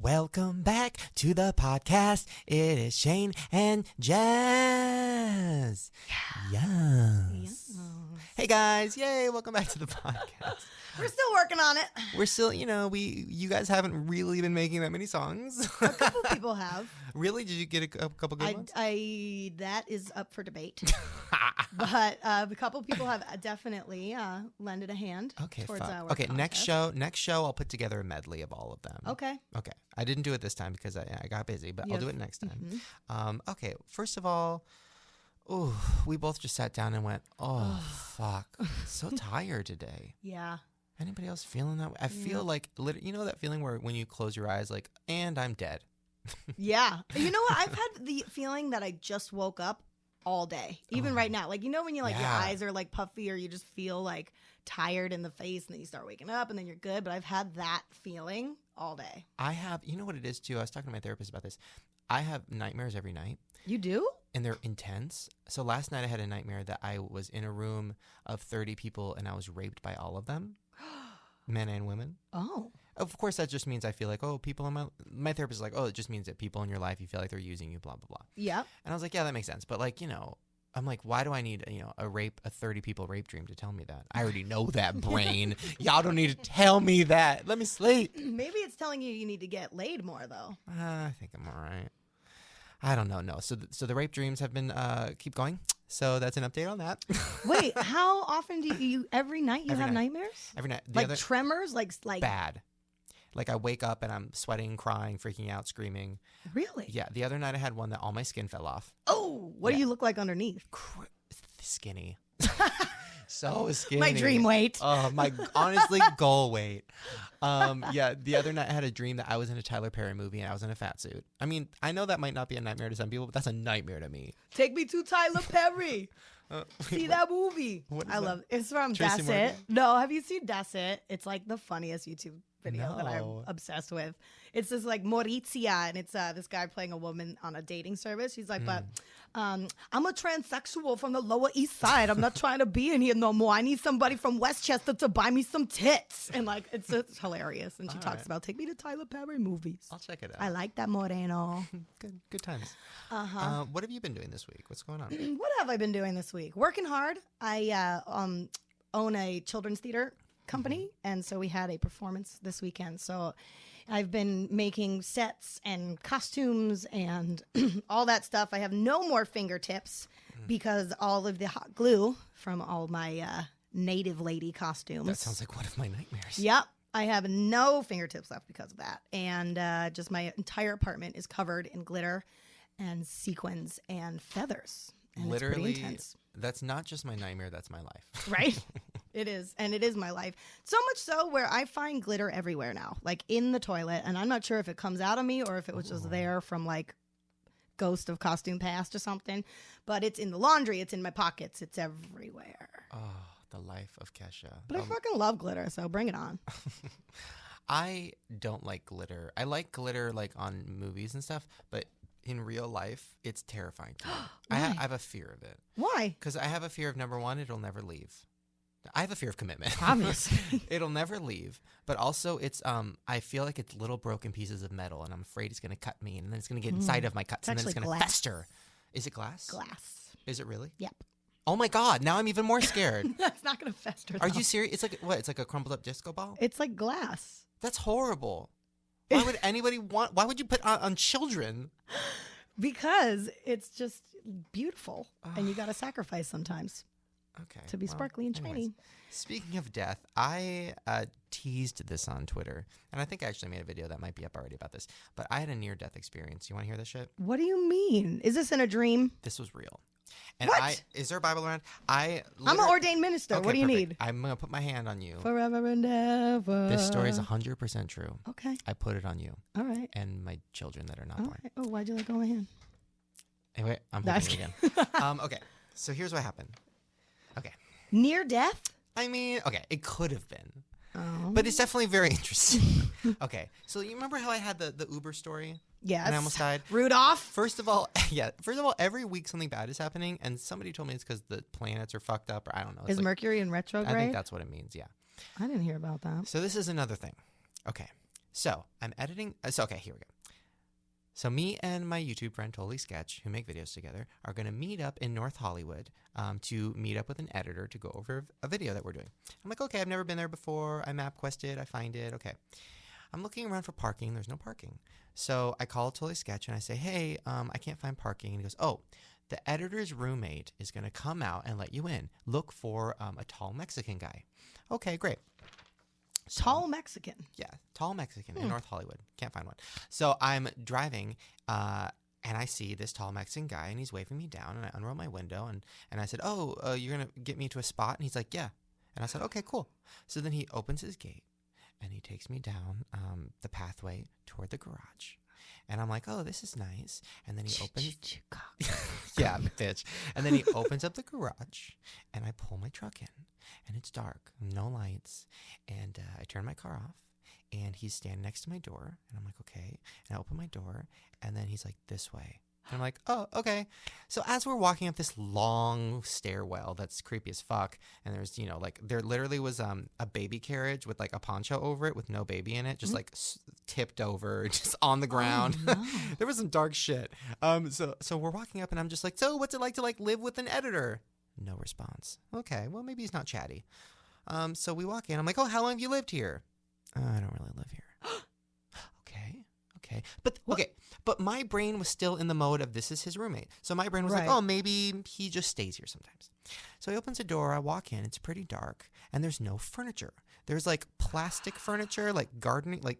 Welcome back to the podcast. It is Shane and Jess. Yes. Hey guys, yay, welcome back to the podcast. We're still working on it. We're still, you guys haven't really been making that many songs. A couple people have. Really? Did you get a couple good ones? That is up for debate. But a couple people have definitely lended a hand towards our contest. Next show I'll put together a medley of all of them. Okay. I didn't do it this time because I got busy, but I'll do it next time. Mm-hmm. Okay, first of all, we both just sat down and went, fuck, so tired today. Yeah. Anybody else feeling that way? I feel like, that feeling where when you close your eyes, like, and I'm dead. Yeah. You know what? I've had the feeling that I just woke up all day, even right now. Like, when you your eyes are like puffy or you just feel like tired in the face and then you start waking up and then you're good. But I've had that feeling all day. I have, you know what it is too? I was talking to my therapist about this. I have nightmares every night. You do? And they're intense. So last night I had a nightmare that I was in a room of 30 people and I was raped by all of them. Men and women. Oh. Of course, that just means I feel like, people in my therapist is like, it just means that people in your life, you feel like they're using you, blah, blah, blah. Yeah. And I was like, yeah, that makes sense. But I'm like, why do I need, a 30 people rape dream to tell me that? I already know that, brain. Y'all don't need to tell me that. Let me sleep. Maybe it's telling you need to get laid more, though. I think I'm all right. I don't know. No. So the rape dreams have been, keep going. So that's an update on that. Wait, how often do you every night you have nightmares? Every night. Tremors? Like bad. Like I wake up and I'm sweating, crying, freaking out, screaming. Really? Yeah. The other night I had one that all my skin fell off. Oh, what do you look like underneath? Skinny. So skinny. My dream weight. My honestly goal weight. The other night I had a dream that I was in a Tyler Perry movie and I was in a fat suit. I mean, I know that might not be a nightmare to some people, but that's a nightmare to me. Take me to Tyler Perry. See that movie. I love it. It's from Tracy That's Morgan? It. No, have you seen That's It? It's like the funniest YouTube video that I'm No. obsessed with. It's this like Maurizia, and it's this guy playing a woman on a dating service. He's like, but I'm a transsexual from the Lower East Side. I'm not trying to be in here no more. I need somebody from Westchester to buy me some tits. And like, it's hilarious. And she talks about, take me to Tyler Perry movies. I'll check it out. I like that Moreno. Good times. Uh-huh. What have you been doing this week? What's going on? What have I been doing this week? Working hard. I own a children's theater company, and so we had a performance this weekend. So I've been making sets and costumes and all that stuff. I have no more fingertips because all of the hot glue from all my native lady costumes. That sounds like one of my nightmares. Yep. I have no fingertips left because of that. And just my entire apartment is covered in glitter and sequins and feathers. And Literally, it's pretty intense. That's not just my nightmare, that's my life. Right? It is. And it is my life. So much so where I find glitter everywhere now, like in the toilet. And I'm not sure if it comes out of me or if it was just there from like Ghost of Costume Past or something. But it's in the laundry. It's in my pockets. It's everywhere. Oh, the life of Kesha. But I fucking love glitter, so bring it on. I don't like glitter. I like glitter like on movies and stuff, but in real life, it's terrifying to me. I have a fear of it. Why? Because I have a fear of, number one, it'll never leave. I have a fear of commitment. Obviously. It'll never leave. But also, it's I feel like it's little broken pieces of metal, and I'm afraid it's going to cut me, and then it's going to get inside of my cuts, and then it's going to fester. Is it glass? Glass. Is it really? Yep. Oh my God! Now I'm even more scared. That's not going to fester. Are you serious? It's like what? It's like a crumpled up disco ball? It's like glass. That's horrible. Why would anybody want? Why would you put on children? Because it's just beautiful, and you got to sacrifice sometimes. Okay. To be sparkly and shiny. Anyways, speaking of death, I teased this on Twitter, and I think I actually made a video that might be up already about this, but I had a near-death experience. You want to hear this shit? What do you mean? Is this in a dream? This was real. And What? Is there a Bible around? I'm an ordained minister. Okay, What do you perfect. need? I'm going to put my hand on you. Forever and ever. This story is 100% true. Okay. I put it on you All right. and my children that are not All born. right. Oh, why'd you let go of my hand? Anyway, I'm That's holding it again. Okay, so here's what happened. Okay. Near death? I mean, okay, it could have been. Oh. But it's definitely very interesting. Okay, so you remember how I had the Uber story? Yes. And I almost died? Rudolph? First of all, every week something bad is happening, and somebody told me it's because the planets are fucked up, or I don't know. It's Is like, Mercury in retrograde? I think that's what it means, yeah. I didn't hear about that. So this is another thing. Okay, So I'm editing. Okay, here we go. So me and my YouTube friend Totally Sketch, who make videos together, are going to meet up in North Hollywood to meet up with an editor to go over a video that we're doing. I'm like, okay, I've never been there before. I MapQuest it. I find it. Okay. I'm looking around for parking. There's no parking. So I call Totally Sketch and I say, hey, I can't find parking. And he goes, oh, the editor's roommate is going to come out and let you in. Look for a tall Mexican guy. Okay, great. Tall Mexican. Yeah, tall Mexican in North Hollywood. Can't find one. So I'm driving, and I see this tall Mexican guy, and he's waving me down, and I unroll my window, and I said, oh, you're going to get me to a spot? And he's like, yeah. And I said, okay, cool. So then he opens his gate, and he takes me down the pathway toward the garage. And I'm like, oh, this is nice. And then he opens... yeah, bitch. And then he opens up the garage, and I pull my truck in. And it's dark, no lights. And I turn my car off, and he's standing next to my door. And I'm like, okay. And I open my door, and then he's like, this way. And I'm like, oh, okay. So as we're walking up this long stairwell that's creepy as fuck, and there's, like, there literally was a baby carriage with, like, a poncho over it with no baby in it, just, like, tipped over, just on the ground. Oh, no. There was some dark shit. So we're walking up, and I'm just like, so what's it like to, like, live with an editor? No response. Okay, well, maybe he's not chatty. So we walk in. I'm like, oh, how long have you lived here? I don't really live here. Okay. But my brain was still in the mode of this is his roommate. So my brain was like, oh, maybe he just stays here sometimes. So he opens the door. I walk in. It's pretty dark, and there's no furniture. There's like plastic furniture, like gardening, like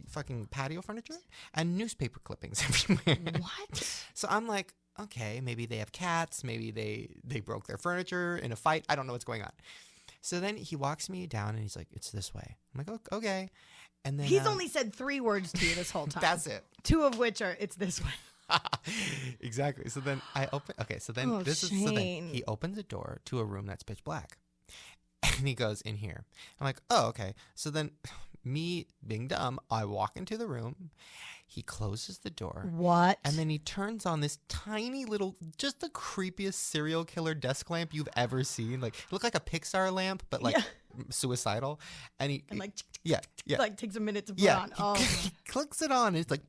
fucking patio furniture, and newspaper clippings everywhere. What? So I'm like, okay, maybe they have cats. Maybe they broke their furniture in a fight. I don't know what's going on. So then he walks me down, and he's like, it's this way. I'm like, okay. And then he's only said 3 words to you this whole time. That's it. 2 of which are, it's this way. Exactly. So then I open. Okay. So then he opens a door to a room that's pitch black, and he goes in here. I'm like, oh, okay. So then, me being dumb, I walk into the room. He closes the door. What? And then he turns on this tiny little, just the creepiest serial killer desk lamp you've ever seen. Like, it looked like a Pixar lamp, but like suicidal. And he like, yeah, like takes a minute to put on. Oh. He clicks it on. And it's like,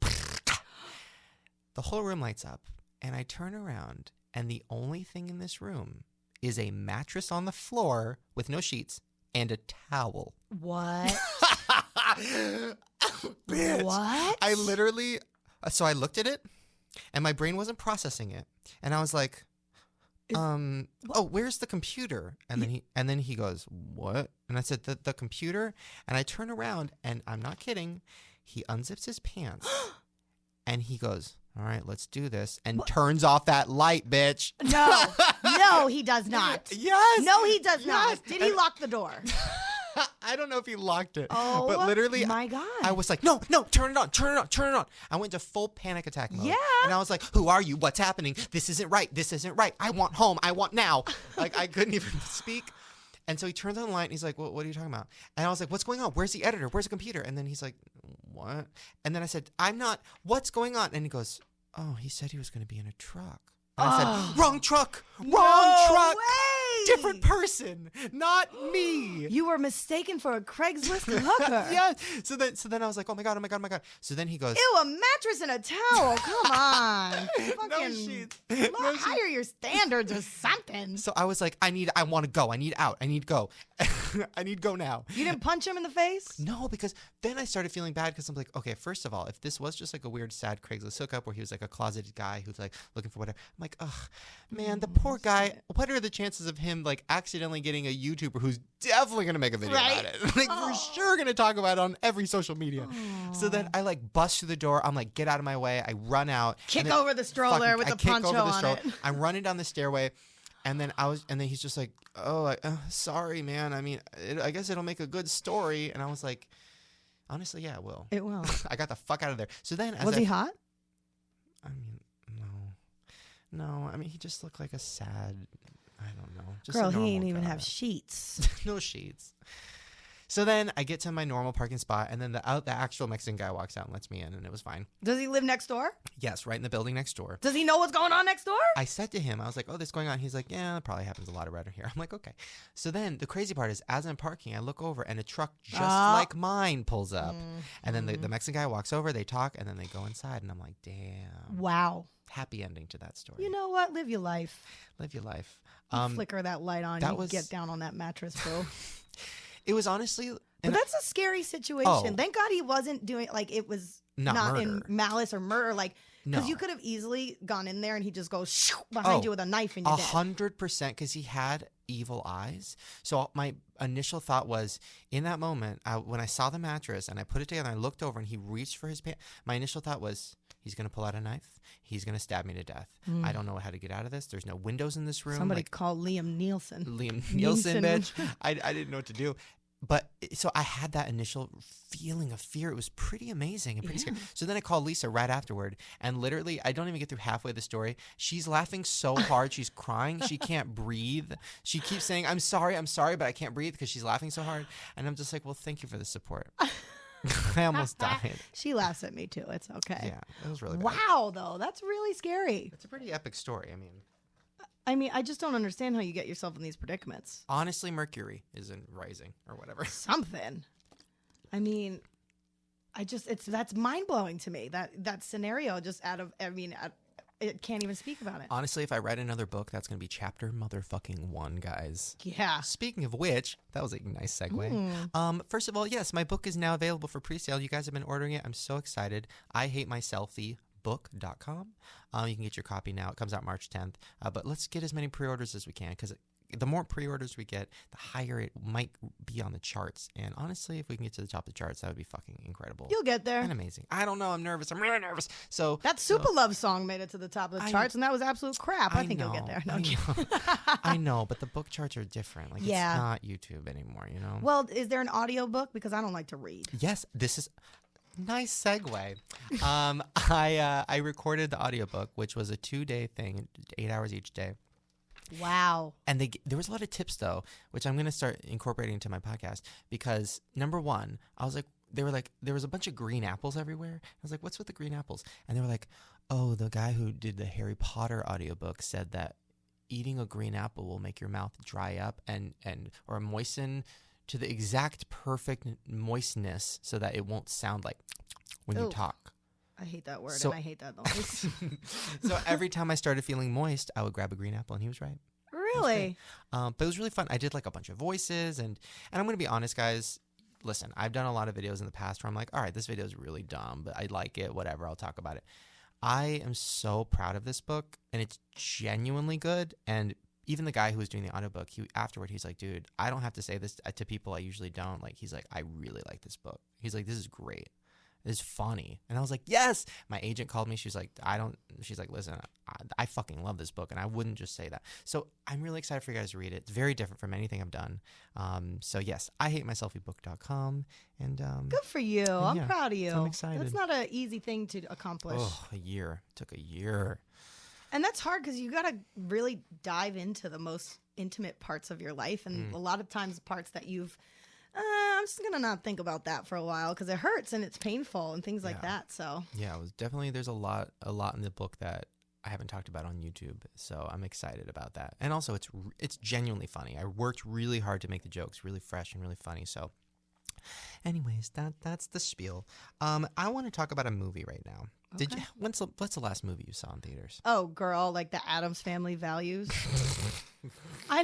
the whole room lights up. And I turn around, and the only thing in this room is a mattress on the floor with no sheets and a towel. What? Bitch. What? I literally, so I looked at it, and my brain wasn't processing it, and I was like, oh, where's the computer? And then he goes, what? And I said, the computer. And I turn around, and I'm not kidding, he unzips his pants, and he goes, all right, let's do this, and turns off that light, bitch. No, he does not. Yes. No, he does not. Did he lock the door? I don't know if he locked it. Oh, but literally, my God. I was like, no, turn it on. I went to full panic attack mode. Yeah. And I was like, who are you? What's happening? This isn't right. I want home. I want now. Like, I couldn't even speak. And so he turns on the light, and he's like, what are you talking about? And I was like, what's going on? Where's the editor? Where's the computer? And then he's like, what? And then I said, I'm not. What's going on? And he goes, oh, he said he was going to be in a truck. And I said, wrong truck. Way. Different person, not me. You were mistaken for a Craigslist hooker. Yeah. So then I was like, oh my god. So then he goes, ew, a mattress and a towel. Come on. no sheets. Higher your standards or something. So I was like, I want to go. I need out. I need go. I need go now. You didn't punch him in the face? No, because then I started feeling bad because I'm like, okay, first of all, if this was just like a weird, sad Craigslist hookup where he was like a closeted guy who's like looking for whatever, I'm like, ugh, man, the poor guy. What are the chances of him like accidentally getting a YouTuber who's definitely gonna make a video about it? Like, we're sure gonna talk about it on every social media. So then I like bust through the door. I'm like, get out of my way. I run out. Kick over the stroller with the poncho on it. I'm running down the stairway. And then he's just like, oh, sorry, man. I mean, I guess it'll make a good story. And I was like, honestly, yeah, it will. It will. I got the fuck out of there. So then, was he hot? I mean, no. I mean, he just looked like a sad, I don't know. Just girl, he ain't even have sheets. No sheets. So then I get to my normal parking spot, and then the actual Mexican guy walks out and lets me in, and it was fine. Does he live next door? Yes, right in the building next door. Does he know what's going on next door? I said to him, I was like, oh, this is going on. He's like, yeah, that probably happens a lot around here. I'm like, okay. So then the crazy part is, as I'm parking, I look over, and a truck just like mine pulls up. And then the Mexican guy walks over, they talk, and then they go inside, and I'm like, damn. Wow. Happy ending to that story. You know what? Live your life. Live your life. Flicker that light on. You get down on that mattress, bro. It was honestly... But that's a scary situation. Oh. Thank God he wasn't doing, like, it was not in malice or murder. Like, because you could have easily gone in there and he just goes behind you with a knife and you're dead. 100%, because he had evil eyes. So my initial thought was, in that moment, when I saw the mattress and I put it together and I looked over and he reached for his pants, my initial thought was, he's going to pull out a knife. He's going to stab me to death. I don't know how to get out of this. There's no windows in this room. Somebody call Liam Nielsen. Liam Nielsen, bitch. I didn't know what to do. But so I had that initial feeling of fear. It was pretty amazing and pretty scary. So then I called Lisa right afterward, and literally, I don't even get through halfway of the story. She's laughing so hard. She's crying. She can't breathe. She keeps saying, I'm sorry, but I can't breathe because she's laughing so hard. And I'm just like, well, thank you for the support. I almost died. She laughs at me too. It's okay. Yeah, it was really bad. Wow, though. That's really scary. It's a pretty epic story. I mean, I just don't understand how you get yourself in these predicaments. Honestly, Mercury isn't rising or whatever. Something. I mean, that's mind blowing to me. That scenario just it can't even speak about it. Honestly, if I write another book, that's going to be chapter motherfucking 1, guys. Yeah. Speaking of which, that was a nice segue. First of all, yes, my book is now available for pre-sale. You guys have been ordering it. I'm so excited. I Hate My Selfie. Book.com. You can get your copy now. It comes out March 10th. But let's get as many pre-orders as we can, because the more pre-orders we get, the higher it might be on the charts. And honestly, if we can get to the top of the charts, that would be fucking incredible. You'll get there. And amazing. I don't know. I'm nervous. I'm really nervous. So that Super Love song made it to the top of the charts, and that was absolute crap. I think you'll get there. No, I know, but the book charts are different. Like, it's not YouTube anymore, you know? Well, is there an audio book? Because I don't like to read. Yes, this is... Nice segue. I recorded the audiobook, which was a 2-day thing, 8 hours each day. Wow. And there was a lot of tips, though, which I'm going to start incorporating into my podcast, because number one, I was like, they were like, there was a bunch of green apples everywhere. I was like, what's with the green apples? And they were like, oh, the guy who did the Harry Potter audiobook said that eating a green apple will make your mouth dry up or moisten to the exact perfect moistness so that it won't sound like when you talk. I hate that word, and I hate that noise. So every time I started feeling moist, I would grab a green apple, and he was right. Really? But it was really fun. I did like a bunch of voices, and I'm going to be honest, guys. Listen, I've done a lot of videos in the past where I'm like, all right, this video is really dumb, but I like it, whatever, I'll talk about it. I am so proud of this book, and it's genuinely good, and even the guy who was doing the audiobook, he's like, dude, I don't have to say this to people I usually don't. Like, he's like, I really like this book. He's like, this is great. It's funny. And I was like, yes. My agent called me. She's like, listen, I fucking love this book, and I wouldn't just say that. So I'm really excited for you guys to read it. It's very different from anything I've done. So yes, IHateMySelfieBook.com. And good for you. I'm proud of you. So I'm excited. That's not an easy thing to accomplish. Oh, a year. It took a year. And that's hard because you got to really dive into the most intimate parts of your life. And a lot of times parts that I'm just going to not think about that for a while because it hurts and it's painful and things like that. So yeah, it was definitely, there's a lot in the book that I haven't talked about on YouTube. So I'm excited about that. And also it's genuinely funny. I worked really hard to make the jokes really fresh and really funny. So anyways, that's the spiel. I want to talk about a movie right now. Okay. What's the last movie you saw in theaters? Oh, girl, like the Addams Family Values. I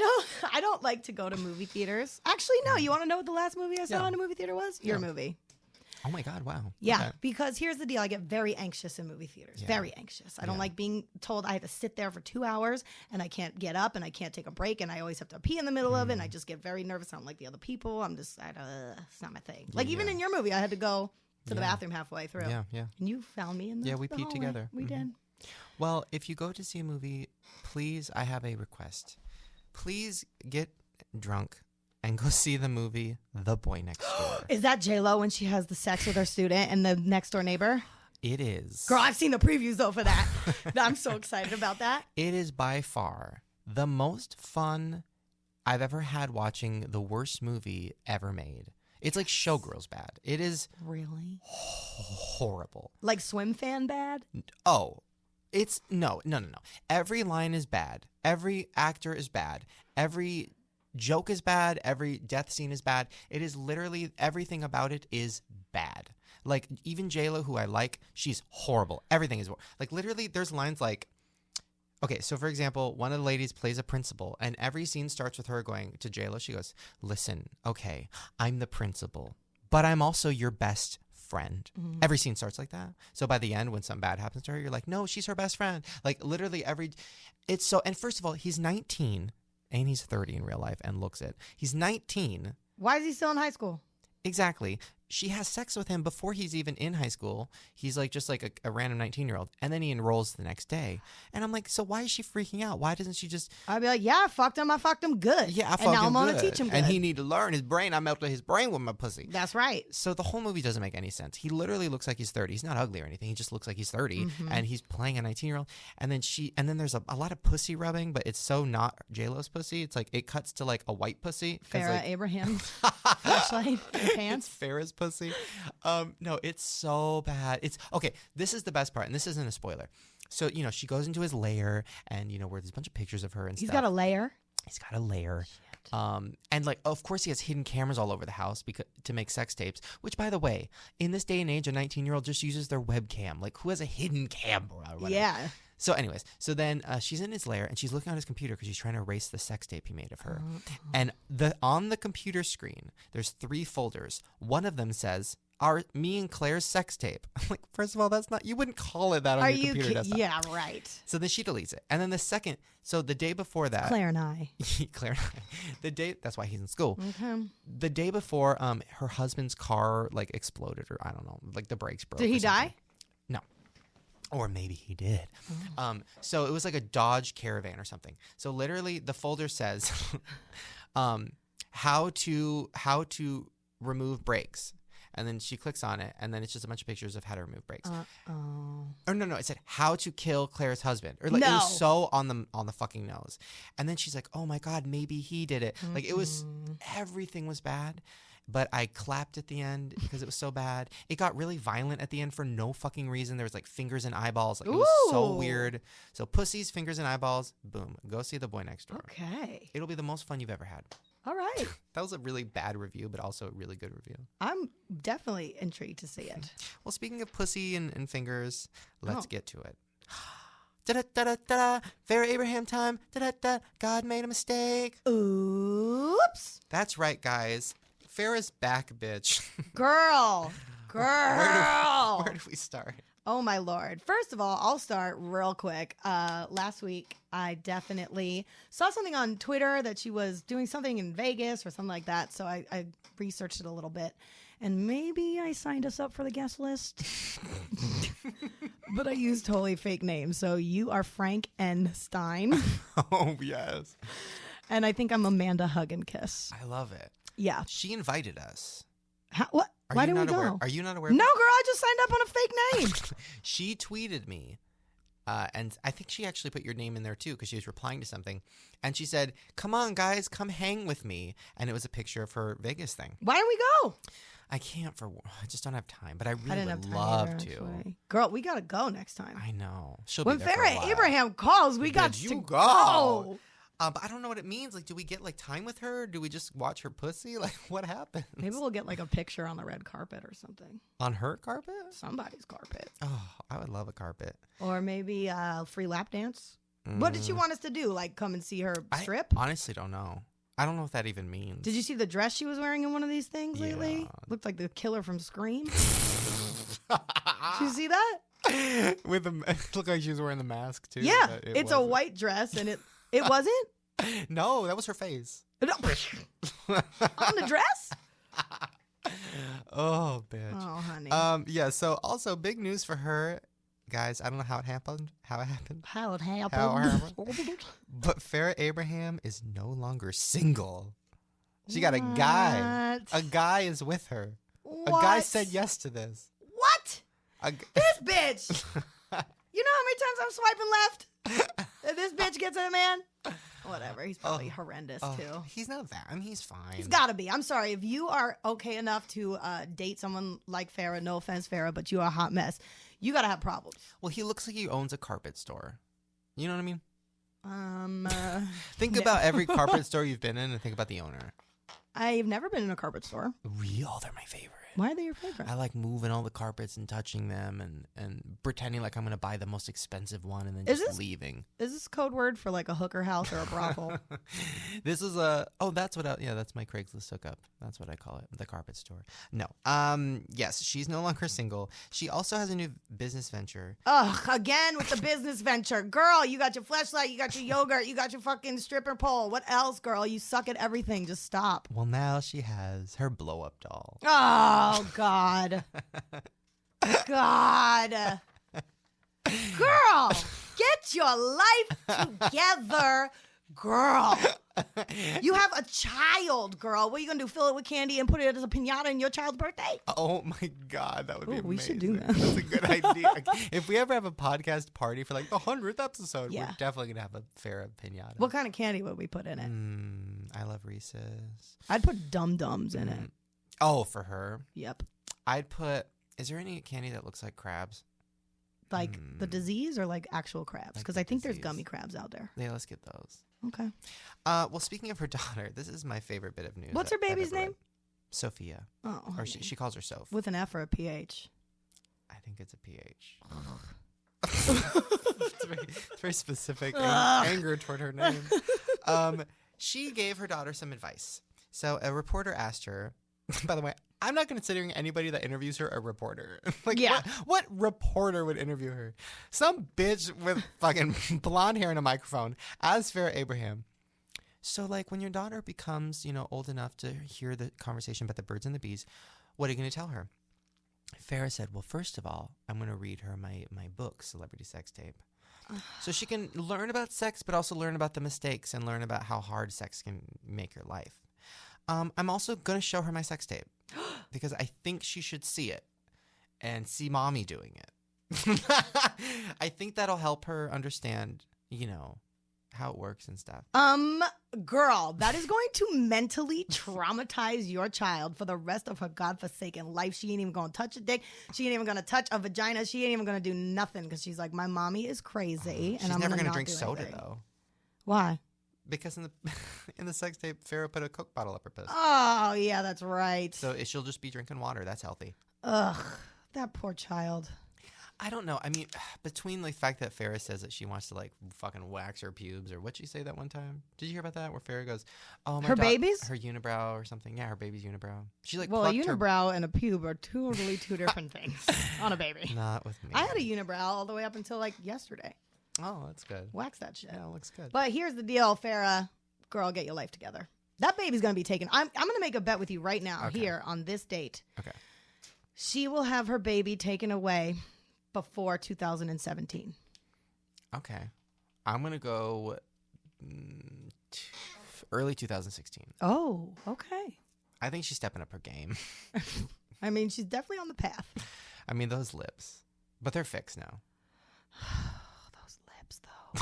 don't like to go to movie theaters. Actually, no. You want to know what the last movie I saw in a movie theater was? Your movie. Oh my God! Wow. Yeah, okay. Because here's the deal: I get very anxious in movie theaters. Yeah. Very anxious. I don't like being told I have to sit there for 2 hours and I can't get up and I can't take a break and I always have to pee in the middle of it. And I just get very nervous. I don't like the other people. It's not my thing. Like even in your movie, I had to go to the bathroom halfway through. Yeah. And you found me in the we peed together. We did. Well, if you go to see a movie, please, I have a request. Please get drunk and go see the movie The Boy Next Door. Is that J-Lo when she has the sex with her student and the next door neighbor? It is. Girl, I've seen the previews though for that. I'm so excited about that. It is by far the most fun I've ever had watching the worst movie ever made. It's like Showgirls bad. It is Really? horrible. Like Swim Fan bad? Oh, it's no. Every line is bad. Every actor is bad. Every joke is bad. Every death scene is bad. It is literally everything about it is bad. Like even J-Lo, who I like, she's horrible. Everything is like literally. There's lines like, okay, so for example, one of the ladies plays a principal, and every scene starts with her going to J-Lo. She goes, "Listen, okay, I'm the principal, but I'm also your best friend." Mm-hmm. Every scene starts like that. So by the end, when something bad happens to her, you're like, "No, she's her best friend." Like literally it's so. And first of all, he's 19, and he's 30 in real life, and looks it. He's 19. Why is he still in high school? Exactly. She has sex with him before he's even in high school. He's like just like a random 19-year-old. And then he enrolls the next day. And I'm like, so why is she freaking out? Why doesn't she just... I'd be like, yeah, I fucked him good. Yeah, I fucked and now him I'm going good. to teach him good. And he need to learn his brain. I melted his brain with my pussy. That's right. So the whole movie doesn't make any sense. He literally looks like he's 30. He's not ugly or anything. He just looks like he's 30. Mm-hmm. And he's playing a 19-year-old. And then there's a lot of pussy rubbing, but it's so not J-Lo's pussy. It's like it cuts to like a white pussy. Farrah like, Abraham flashlight in It's pants. Farrah's pussy. No, it's so bad. It's okay. This is the best part, and this isn't a spoiler. So she goes into his lair, and where there's a bunch of pictures of her and He's stuff. got a lair. He's got a lair. And like, of course, he has hidden cameras all over the house to make sex tapes. Which, by the way, in this day and age, a 19-year-old just uses their webcam. Like, who has a hidden camera? Or whatever? Yeah. So, anyways, then she's in his lair and she's looking on his computer because she's trying to erase the sex tape he made of her. And on the computer screen, there's 3 folders. One of them says, me and Claire's sex tape. I'm like, first of all, that's not, you wouldn't call it that on your computer desktop. Yeah, right. So then she deletes it. And then the second, so the day before that. Claire and I. Claire and I. That's why he's in school. Okay. The day before, her husband's car like exploded, or I don't know, like the brakes broke. Did he die? No. Or maybe he did. Oh. So it was like a Dodge Caravan or something. So literally the folder says how to remove brakes. And then she clicks on it, and then it's just a bunch of pictures of how to remove brakes. Or no, it said how to kill Claire's husband. Or like it was so on the fucking nose. And then she's like, "Oh my god, maybe he did it." Like it was, everything was bad. But I clapped at the end because it was so bad. It got really violent at the end for no fucking reason. There was like fingers and eyeballs. Like it was so weird. So pussies, fingers, and eyeballs. Boom. Go see The Boy Next Door. Okay. It'll be the most fun you've ever had. All right. That was a really bad review, but also a really good review. I'm definitely intrigued to see it. Well, speaking of pussy and fingers, let's get to it. Da-da-da-da-da, Farrah Abraham time. Da-da-da, God made a mistake. Oops. That's right, guys. Farrah's back, bitch. Girl. Where do we start? Oh, my Lord. First of all, I'll start real quick. Last week, I definitely saw something on Twitter that she was doing something in Vegas or something like that. So I researched it a little bit. And maybe I signed us up for the guest list. But I used totally fake names. So you are Frank N. Stein. Oh, yes. And I think I'm Amanda Hug and Kiss. I love it. Yeah. She invited us. What? Why did we go? Aware? Are you not aware? No, girl, I just signed up on a fake name. She tweeted me, and I think she actually put your name in there too because she was replying to something. And she said, "Come on, guys, come hang with me." And it was a picture of her Vegas thing. Why don't we go? I can't I just don't have time, but I really didn't have would time love either, to. actually. Girl, we got to go next time. I know. She'll When be there for a Farrah while. Abraham calls, we got to go. But I don't know what it means. Like, do we get like time with her? Do we just watch her pussy? Like, what happens? Maybe we'll get like a picture on the red carpet or something. On her carpet? Somebody's carpet. Oh, I would love a carpet. Or maybe a free lap dance. What did she want us to do? Like come and see her strip? I honestly don't know. I don't know what that even means. Did you see the dress she was wearing in one of these things lately? Looked like the killer from Scream. Did you see that? It looked like she was wearing the mask too. Yeah, it's a white dress and it wasn't? No, that was her face. On the dress? Oh, bitch. Oh, honey. Yeah, so also big news for her. Guys, I don't know how it happened. How it happened. But Farrah Abraham is no longer single. She got a guy. A guy is with her. What? A guy said yes to this. What? This bitch. You know how many times I'm swiping left? And this bitch gets a man? Whatever. He's probably horrendous too. He's not that. I mean, he's fine. He's got to be. I'm sorry. If you are okay enough to date someone like Farrah, no offense, Farrah, but you are a hot mess, you got to have problems. Well, he looks like he owns a carpet store. You know what I mean? Think no. about every carpet store you've been in and think about the owner. I've never been in a carpet store. Real, they're my favorite. Why are they your favorite? I like moving all the carpets and touching them and pretending like I'm going to buy the most expensive one and then just leaving. Is this code word for like a hooker house or a brothel? This is that's that's my Craigslist hookup. That's what I call it, the carpet store. No. Yes, she's no longer single. She also has a new business venture. Ugh, again with the business venture. Girl, you got your fleshlight, you got your yogurt, you got your fucking stripper pole. What else, girl? You suck at everything. Just stop. Well, now she has her blow-up doll. Oh, God. God. Girl, get your life together, girl. You have a child, girl. What are you going to do? Fill it with candy and put it as a piñata in your child's birthday? Oh, my God. That would be amazing. We should do that. That's a good idea. If we ever have a podcast party for like the 100th episode, we're definitely going to have a Farrah piñata. What kind of candy would we put in it? I love Reese's. I'd put Dum-Dums in it. Oh, for her? Yep. I'd put, is there any candy that looks like crabs? Like the disease or like actual crabs? Because I think there's gummy crabs out there. Yeah, let's get those. Okay. Well, speaking of her daughter, this is my favorite bit of news. What's her baby's name? Sophia. Oh. Or she calls her Soph. With an F or a PH? I think it's a PH. It's very specific anger toward her name. She gave her daughter some advice. So a reporter asked her, by the way, I'm not considering anybody that interviews her a reporter. What reporter would interview her? Some bitch with fucking blonde hair and a microphone asked Farrah Abraham. So like when your daughter becomes, old enough to hear the conversation about the birds and the bees, what are you going to tell her? Farrah said, well, first of all, I'm going to read her my book, Celebrity Sex Tape. So she can learn about sex, but also learn about the mistakes and learn about how hard sex can make your life. I'm also going to show her my sex tape because I think she should see it and see mommy doing it. I think that'll help her understand, how it works and stuff. Girl, that is going to mentally traumatize your child for the rest of her godforsaken life. She ain't even going to touch a dick. She ain't even going to touch a vagina. She ain't even going to do nothing because she's like, my mommy is crazy. She's never going to drink soda, though. Why? Because in the sex tape, Farrah put a Coke bottle up her puss. Oh, yeah, that's right. So she'll just be drinking water. That's healthy. Ugh, that poor child. I don't know. I mean, between the fact that Farrah says that she wants to like fucking wax her pubes, or what'd she say that one time? Did you hear about that? Where Farrah goes, "Oh, my babies, her unibrow or something." Yeah, her baby's unibrow. She like a unibrow and a pube are totally two different things on a baby. Not with me. I had a unibrow all the way up until like yesterday. Oh, that's good. Wax that shit. Yeah, it looks good. But here's the deal, Farrah. Girl, get your life together. That baby's gonna be taken. I'm gonna make a bet with you right now here on this date. Okay. She will have her baby taken away before 2017. Okay. I'm going to go early 2016. Oh, okay. I think she's stepping up her game. I mean, she's definitely on the path. I mean, those lips. But they're fixed now. Those lips, though.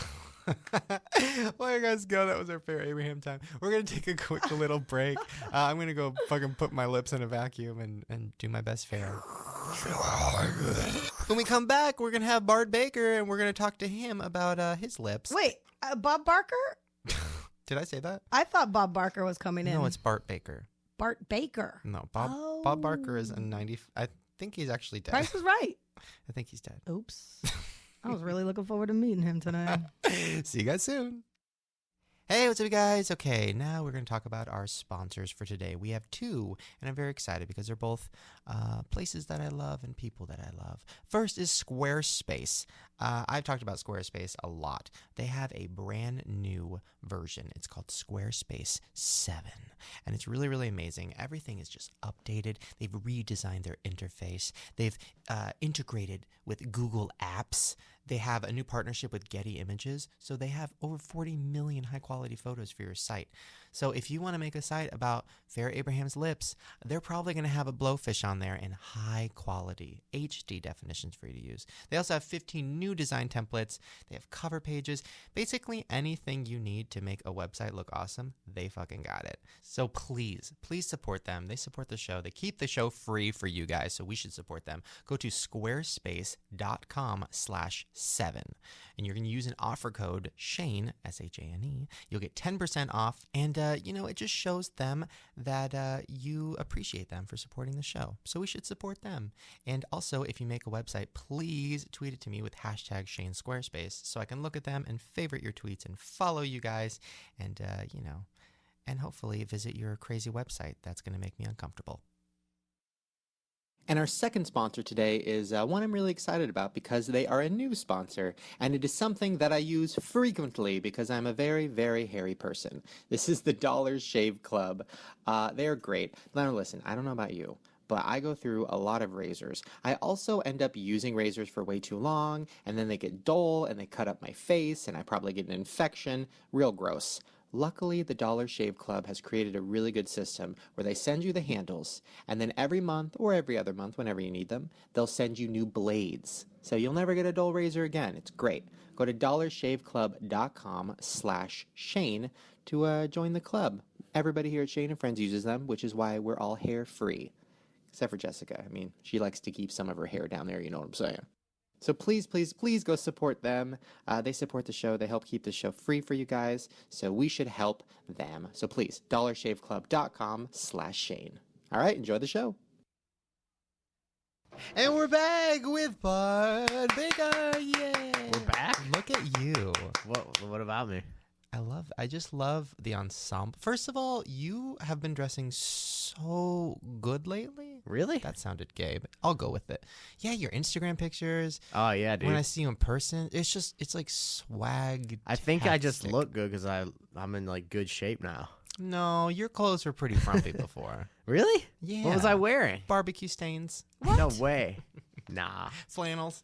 Well, you guys go. That was our Farrah Abraham time. We're going to take a quick little break. I'm going to go fucking put my lips in a vacuum and do my best Farrah. When we come back, we're going to have Bart Baker, and we're going to talk to him about his lips. Wait, Bob Barker? Did I say that? I thought Bob Barker was coming in. No, it's Bart Baker. Bart Baker. No, Bob Barker is a 90. I think he's actually dead. Price is right. I think he's dead. Oops. I was really looking forward to meeting him tonight. See you guys soon. Hey, what's up, you guys? Okay, now we're going to talk about our sponsors for today. We have two, and I'm very excited because they're both places that I love and people that I love. First is Squarespace. I've talked about Squarespace a lot. They have a brand new version. It's called Squarespace 7, and it's really, really amazing. Everything is just updated. They've redesigned their interface. They've integrated with Google Apps. They have a new partnership with Getty Images, so they have over 40 million high-quality photos for your site. So if you want to make a site about Fair Abraham's lips, they're probably going to have a blowfish on there in high-quality HD definitions for you to use. They also have 15 new design templates. They have cover pages. Basically anything you need to make a website look awesome, they fucking got it. So please support them. They support the show. They keep the show free for you guys, so we should support them. Go to squarespace.com/7, and you're going to use an offer code Shane, SHANE. You'll get 10% off, and it just shows them that you appreciate them for supporting the show. So we should support them. And also, if you make a website, please tweet it to me with hashtag Shane Squarespace so I can look at them and favorite your tweets and follow you guys, and and hopefully visit your crazy website that's going to make me uncomfortable. And our second sponsor today is one I'm really excited about because they are a new sponsor, and it is something that I use frequently because I'm a very, very hairy person. This is the Dollar Shave Club. They are great. Now listen, I don't know about you, but I go through a lot of razors. I also end up using razors for way too long, and then they get dull, and they cut up my face, and I probably get an infection. Real gross. Luckily, the Dollar Shave Club has created a really good system where they send you the handles, and then every month or every other month, whenever you need them, they'll send you new blades. So you'll never get a dull razor again. It's great. Go to dollarshaveclub.com/Shane to join the club. Everybody here at Shane and Friends uses them, which is why we're all hair-free. Except for Jessica. I mean, she likes to keep some of her hair down there, you know what I'm saying? So please go support them. They support the show. They help keep the show free for you guys. So we should help them. So please, dollarshaveclub.com/Shane. All right, enjoy the show. And we're back with Bart Baker. Yay! We're back? Look at you. What about me? I just love the ensemble. First of all, you have been dressing so good lately. Really? That sounded gay, but I'll go with it. Yeah, your Instagram pictures. Oh, yeah, dude. When I see you in person, it's like swag. I think I just look good because I'm in like good shape now. No, your clothes were pretty frumpy before. Really? Yeah. What was I wearing? Barbecue stains. What? No way. Nah. Flannels.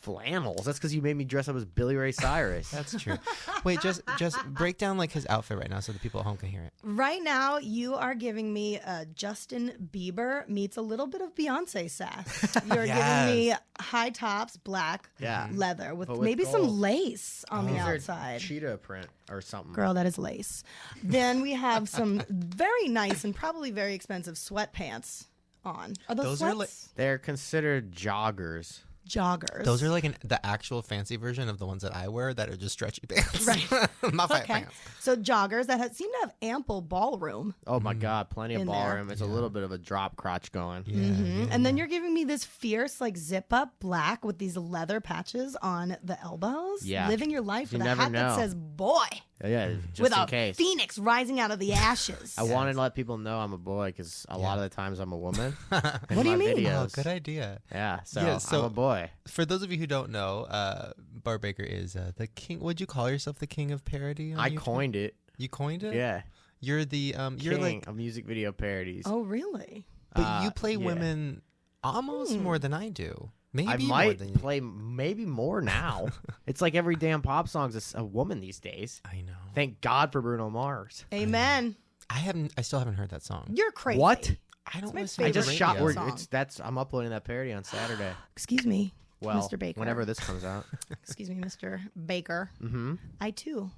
Flannels? That's because you made me dress up as Billy Ray Cyrus. That's true. Wait, just break down like his outfit right now so the people at home can hear it. Right now, you are giving me Justin Bieber meets a little bit of Beyonce sass. You're giving me high tops, black leather with maybe gold. some lace on the These are outside. cheetah print or something. Girl, that is lace. Then we have some very nice and probably very expensive sweatpants on. Are those sweats? They're considered joggers. Joggers. Those are like the actual fancy version of the ones that I wear that are just stretchy pants. Right. Not fat pants. So joggers that seem to have ample ballroom. Oh my God, plenty of In there. ballroom. It's a little bit of a drop crotch going. Yeah. And then you're giving me this fierce, like zip up black with these leather patches on the elbows. Yeah. Living your life You with a never hat that know. says boy. Yeah, just With in a case. phoenix rising out of the ashes. I wanted to let people know I'm a boy because a lot of the times I'm a woman. What do you mean? Oh, Videos. good idea. Yeah, so Yeah, I'm a boy. For those of you who don't know, Bart Baker is the king. Would you call yourself the king of parody? On I YouTube? coined it. You coined it? Yeah. You're the you're King like, of music video parodies. Oh, really? but you play yeah. women almost more than I do. Maybe I more might than play maybe more now. It's like every damn pop song's a woman these days. I know. Thank God for Bruno Mars. Amen. I still haven't heard that song. You're crazy. What? I don't my listen I to just favorite shot. radio. song. I'm uploading that parody on Saturday. Excuse me, Well, Mr. Baker. whenever this comes out. Excuse me, Mr. Baker. Mm-hmm. I too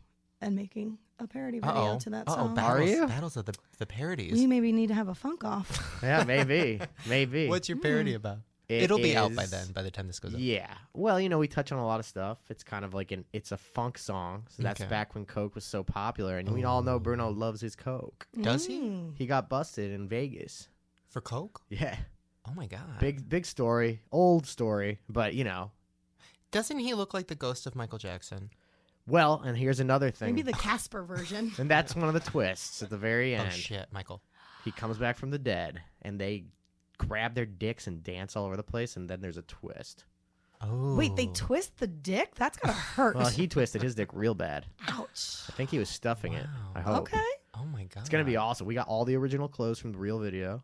am making a parody video Uh-oh. to that Uh-oh, song. Are you? Battles of the parodies. We maybe need to have a funk off. Yeah, maybe. Maybe. What's your parody about? It It'll be out by is- then, by the time this goes up. Yeah. Well, we touch on a lot of stuff. It's kind of like it's a funk song. So that's Okay. back when Coke was so popular. And we all know Bruno loves his Coke. Does he? Mm. He got busted in Vegas. For Coke? Yeah. Oh my god. Big story. Old story. But, Doesn't he look like the ghost of Michael Jackson? Well, and here's another thing. Maybe the Casper version. And that's one of the twists at the very end. Oh shit, Michael. He comes back from the dead, and they grab their dicks and dance all over the place, and then there's a twist. Oh. Wait, they twist the dick? That's gotta hurt. Well, he twisted his dick real bad. Ouch. I think he was stuffing it. Wow. I hope. Okay. Oh my god. It's going to be awesome. We got all the original clothes from the real video.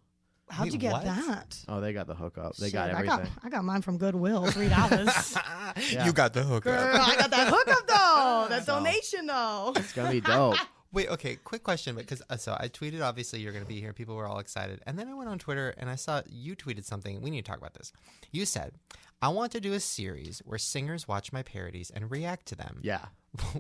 How'd Wait, you get what? that? Oh, they got the hookup. They Shit, got everything. I got mine from Goodwill, $3. Yeah. You got the hookup. Girl, I got that hookup though. That So- donation though. It's gonna be dope. Wait, okay, quick question, because so I tweeted, obviously, you're going to be here. People were all excited. And then I went on Twitter and I saw you tweeted something. We need to talk about this. You said, I want to do a series where singers watch my parodies and react to them. Yeah.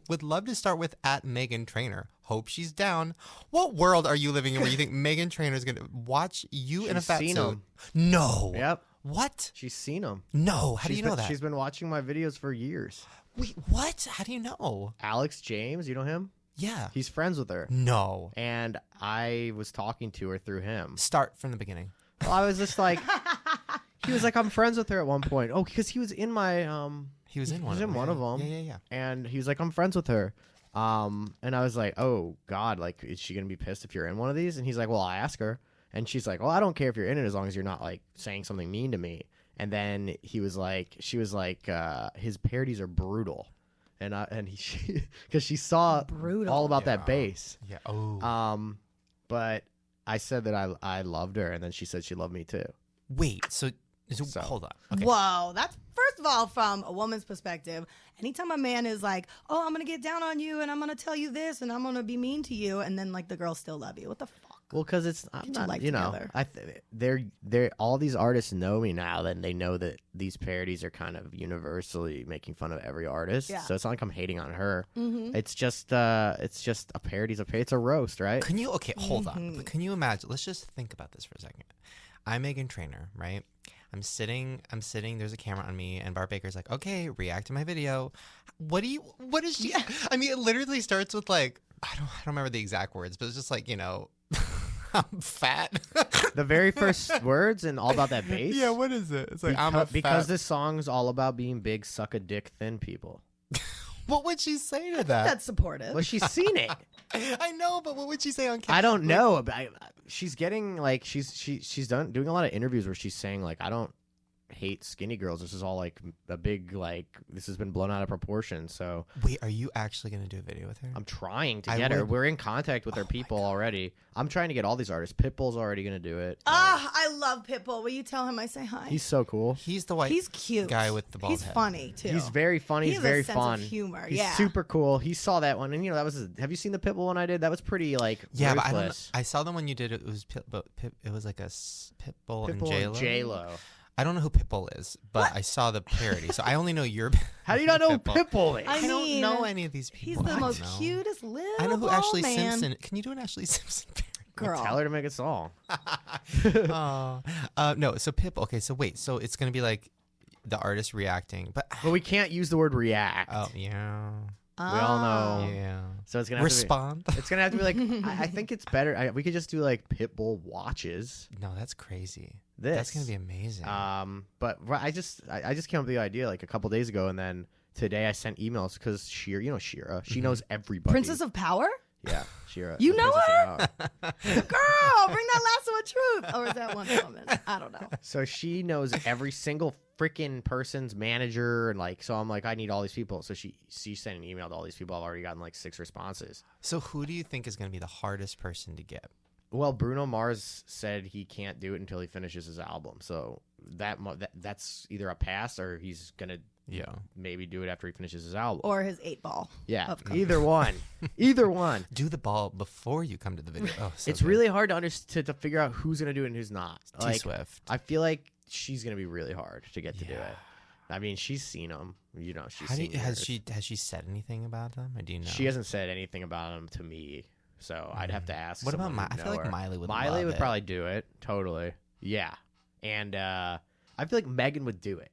Would love to start with @Megan Trainor. Hope she's down. What world are you living in where you think Megan Trainor is going to watch you in a She's fat seen suit? 'em. No. Yep. What? She's seen them. No. How do you know that? She's been watching my videos for years. Wait, what? How do you know? Alex James, you know him? Yeah. He's friends with her. No. And I was talking to her through him. Start from the beginning. Well, I was just like, he was like, I'm friends with her at one point. Oh, because he was in my, He was in one was of in them. one of them. Yeah. And he was like, I'm friends with her. And I was like, oh God, like, is she going to be pissed if you're in one of these? And he's like, well, I'll ask her. And she's like, well, I don't care if you're in it as long as you're not like saying something mean to me. And then she was like, his parodies are brutal. And because she saw Brutal. all about Yeah. that bass. Yeah. Oh. But I said that I loved her, and then she said she loved me too. Wait. So So- hold on. Okay. Whoa, that's first of all from a woman's perspective. Anytime a man is like, "Oh, I'm gonna get down on you, and I'm gonna tell you this, and I'm gonna be mean to you," and then like the girls still love you, what the fuck? Well, because it's I'm Get your not, life you know, together. they're all these artists know me now. Then they know that these parodies are kind of universally making fun of every artist. Yeah. So it's not like I'm hating on her. Mm-hmm. It's just a parody's a parody. It's a roast, right? Can you? Okay, hold on. Mhm. Can you imagine? Let's just think about this for a second. I'm Megan Trainor, right? I'm sitting. There's a camera on me, and Bart Baker's like, "Okay, react to my video." What is she? I mean, it literally starts with like, I don't remember the exact words, but it's just like, I'm fat. The very first words and all about that bass. Yeah, what is it? It's like Because this song's all about being big, suck a dick, thin people. What would she say to that? That's supportive. Well, she's seen it. I know, but what would she say on camera? I don't know. But she's getting like she's doing a lot of interviews where she's saying like I don't hate skinny girls. This is all like a big like this has been blown out of proportion. So Wait, are you actually gonna do a video with her? I'm trying to I get her. would- We're in contact with her Oh my people God. already. I'm trying to get all these artists. Pitbull's already gonna do it. I love Pitbull. Will you tell him I say hi? He's so cool. He's the white He's cute. guy with the bald He's head. funny too. He's very funny. He He's has a very sense of fun. humor, He's yeah. super cool. He saw that one, and that was. Have you seen the Pitbull one I did? That was pretty like Yeah, but I don't know. ruthless. I saw the one you did. It was it was like a Pitbull and Pitbull J-Lo. and J-Lo. I don't know who Pitbull is, but I saw the parody, so I only know your. How do you not know who Pitbull? Pitbull is? I I don't mean, know any of these He's people. the I most don't know. cutest little I know who bald Ashley man. Simpson. Can you do an Ashley Simpson parody? Girl. Tell her to make a song. Oh, no. So Pitbull. Okay, so wait. So it's gonna be like the artist reacting, but But we can't use the word react. oh yeah, We all know. yeah. So it's gonna have Respond. to be. It's gonna have to be like. I think it's better. We could just do like Pitbull watches No, that's crazy. this. That's gonna be amazing. But I just came up with the idea like a couple days ago, and then today I sent emails because Shira, Shira, she knows everybody. Princess of Power? Yeah, Shira. You the know Princess of Power. Girl, bring that lasso of truth. Or is that one woman? I don't know. So she knows every single freaking person's manager, and like, so I'm like, I need all these people. So she sent an email to all these people. I've already gotten like 6 responses. So who do you think is gonna be the hardest person to get? Well, Bruno Mars said he can't do it until he finishes his album. So that's either a pass or he's gonna Yeah. maybe do it after he finishes his album. Or his 8-ball. Yeah, of course. either one. Either one. Do the ball before you come to the video. Oh, so It's good. really hard to understand to figure out who's gonna do it and who's not. T Like, Swift. I feel like she's gonna be really hard to get to do Yeah. it. I mean, she's seen them. She's How do seen you, has yours. she said anything about them? Or do you know? She hasn't said anything about them to me, so I'd have to ask. What about someone who'd I feel know like her. Miley would. Miley love would it. probably do it. Totally. Yeah, and I feel like Megan would do it.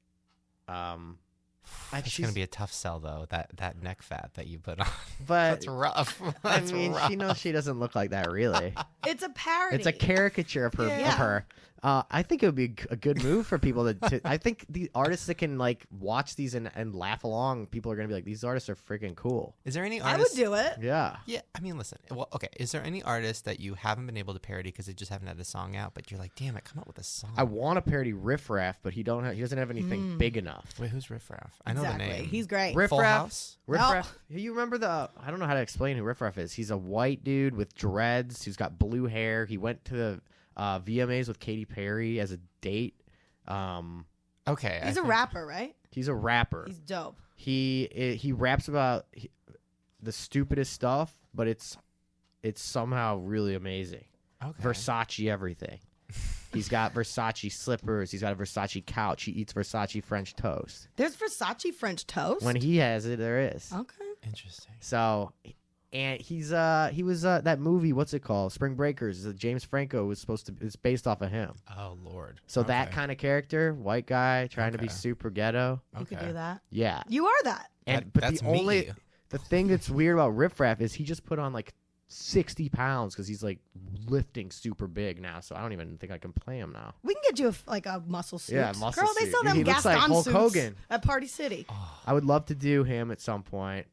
It's gonna be a tough sell though. That neck fat that you put on. But That's rough. I That's mean, rough. she knows she doesn't look like that really. It's a parody. It's a caricature of her. Yeah. Of her. I think it would be a good move for people to I think the artists that can like watch these and laugh along, people are gonna be like, these artists are freaking cool. Is there any I artist? would do it. Yeah. Yeah, I mean, listen. Well, okay. Is there any artist that you haven't been able to parody because they just haven't had a song out, but you're like, damn it, come up with a song? I want to parody Riff Raff, but he doesn't have anything big enough. Wait, who's Riff Raff? I know Exactly. the name. He's great. Riff Full Raff. House? Riff No. Raff. You remember I don't know how to explain who Riff Raff is. He's a white dude with dreads who's got blue hair. He went to VMAs with Katy Perry as a date. Okay. He's a rapper, right? He's a rapper. He's dope. He raps about the stupidest stuff, but it's somehow really amazing. Okay. Versace everything. He's got Versace slippers. He's got a Versace couch. He eats Versace French toast. There's Versace French toast? When he has it, there is. Okay. Interesting. So, and he was that movie. What's it called? Spring Breakers. James Franco was supposed to. It's based off of him. Oh Lord. So that kind of character, white guy trying to be Okay. super ghetto. You could do that. Yeah. You are that. And but that's the thing that's weird about Riff Raff is he just put on like 60 pounds because he's like lifting super big now. So I don't even think I can play him now. We can get you a muscle suit. Yeah, muscle Girl, they suit. sell Dude, them he looks Gaston like Hulk suits Hogan. at Party City. I would love to do him at some point.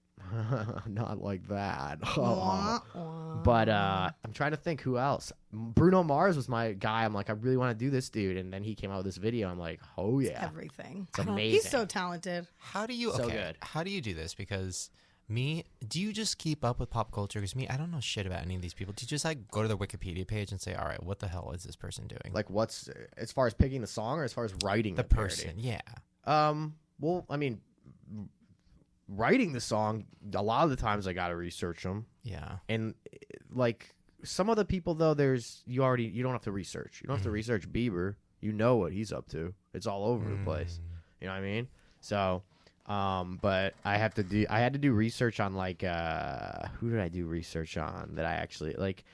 Not like that. Wah, wah. But I'm trying to think who else. Bruno Mars was my guy. I'm like, I really want to do this dude. And then he came out with this video. I'm like, oh yeah, Everything. it's amazing. He's so talented. How do you? So Okay. good. How do you do this? Because do you just keep up with pop culture? Because I don't know shit about any of these people. Do you just like go to their Wikipedia page and say, all right, what the hell is this person doing? Like, what's as far as picking the song or as far as writing the parody? person. Yeah. Well, I mean, writing the song, a lot of the times I got to research them. Yeah. And like some of the people though, you don't have to research. You don't have to research Bieber. You know what he's up to. It's all over the place. You know what I mean? So, but I had to do research on like who did I do research on that I actually like?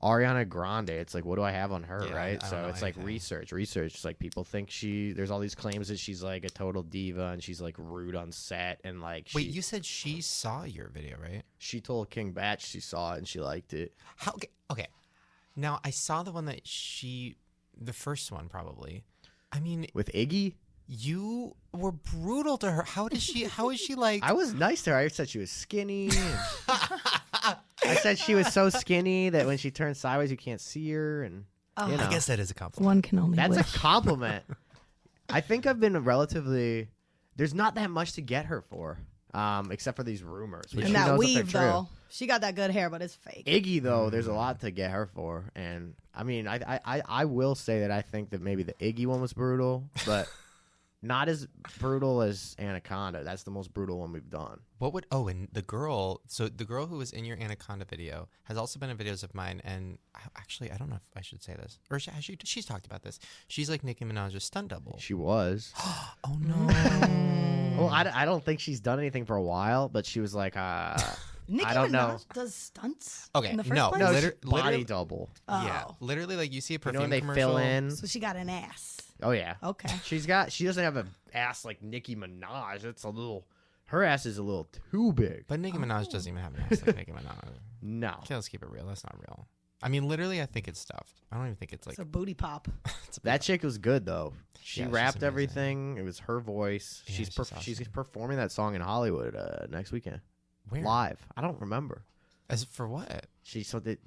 Ariana Grande. It's like, what do I have on her, Yeah, right? I So don't know it's like anything. research. It's like people think there's all these claims that she's like a total diva and she's like rude on set and like Wait, you said she saw your video, right? she told King Batch she saw it and she liked it. How? Okay. Now I saw the one that the first one probably. I mean, With Iggy? you were brutal to her. How is she like? I was nice to her. I said she was skinny. I said she was so skinny that when she turns sideways, you can't see her. And Oh. you know, I guess that is a compliment. One can only that's wish. a compliment. I think I've been relatively. There's not that much to get her for, except for these rumors. Which And who that knows if weave, they're true. though. She got that good hair, but it's fake. Iggy though, there's a lot to get her for, and I mean, I will say that I think that maybe the Iggy one was brutal, but not as brutal as Anaconda. That's the most brutal one we've done. What would? Oh, and the girl. So the girl who was in your Anaconda video has also been in videos of mine. And actually, I don't know if I should say this, or she's talked about this. She's like Nicki Minaj's stunt double. She was. Oh no. Well, I don't think she's done anything for a while, but she was like, Nicki I don't know. Minaj does stunts. Okay, in the first no, place? no, Liter- body literally- double. Oh. Yeah, literally, like you see a You perfume know when they commercial. fill in? So she got an ass. Oh yeah. Okay. She doesn't have an ass like Nicki Minaj. Her ass is a little too big. But Nicki Minaj doesn't even have an ass like Nicki Minaj. No. Okay, let's keep it real. That's not real. I mean, literally, I think it's stuffed. I don't even think it's like It's a booty pop. it's a That chick was good though. She Yeah, she's rapped amazing. everything. It was her voice. Yeah, she's she's awesome. performing that song in Hollywood next weekend. Where? Live. I don't remember. As for what?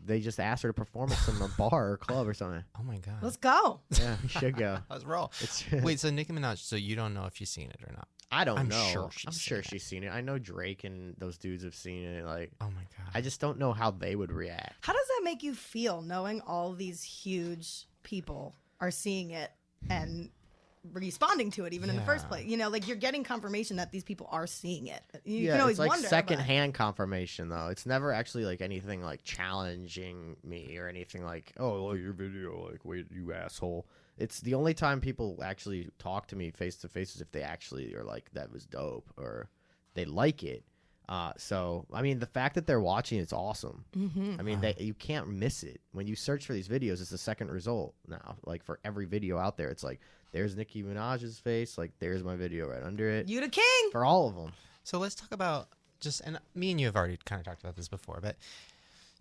They just asked her to perform at some bar or club or something. Oh my god. Let's go. Yeah, we should go. Let's roll. It's, Wait, so Nicki Minaj. So you don't know if she's seen it or not? I don't I'm know. sure I'm she's sure seen it. she's seen it. I know Drake and those dudes have seen it. Like, Oh my god. I just don't know how they would react. How does that make you feel knowing all these huge people are seeing it and responding to it even in the first Yeah. place? You know, like you're getting confirmation that these people are seeing it. You Yeah, can always it's like wonder. secondhand confirmation though. It's never actually like anything like challenging me or anything like, oh, well, your video, like, wait, you asshole. It's the only time people actually talk to me face to face is if they actually are like, that was dope or they like it. So I mean, the fact that they're watching it's awesome. I mean, you can't miss it when you search for these videos. It's the second result now. Like for every video out there, it's like there's Nicki Minaj's face, like there's my video right under it. You the king. For all of them. So let's talk about and me and you have already kind of talked about this before, but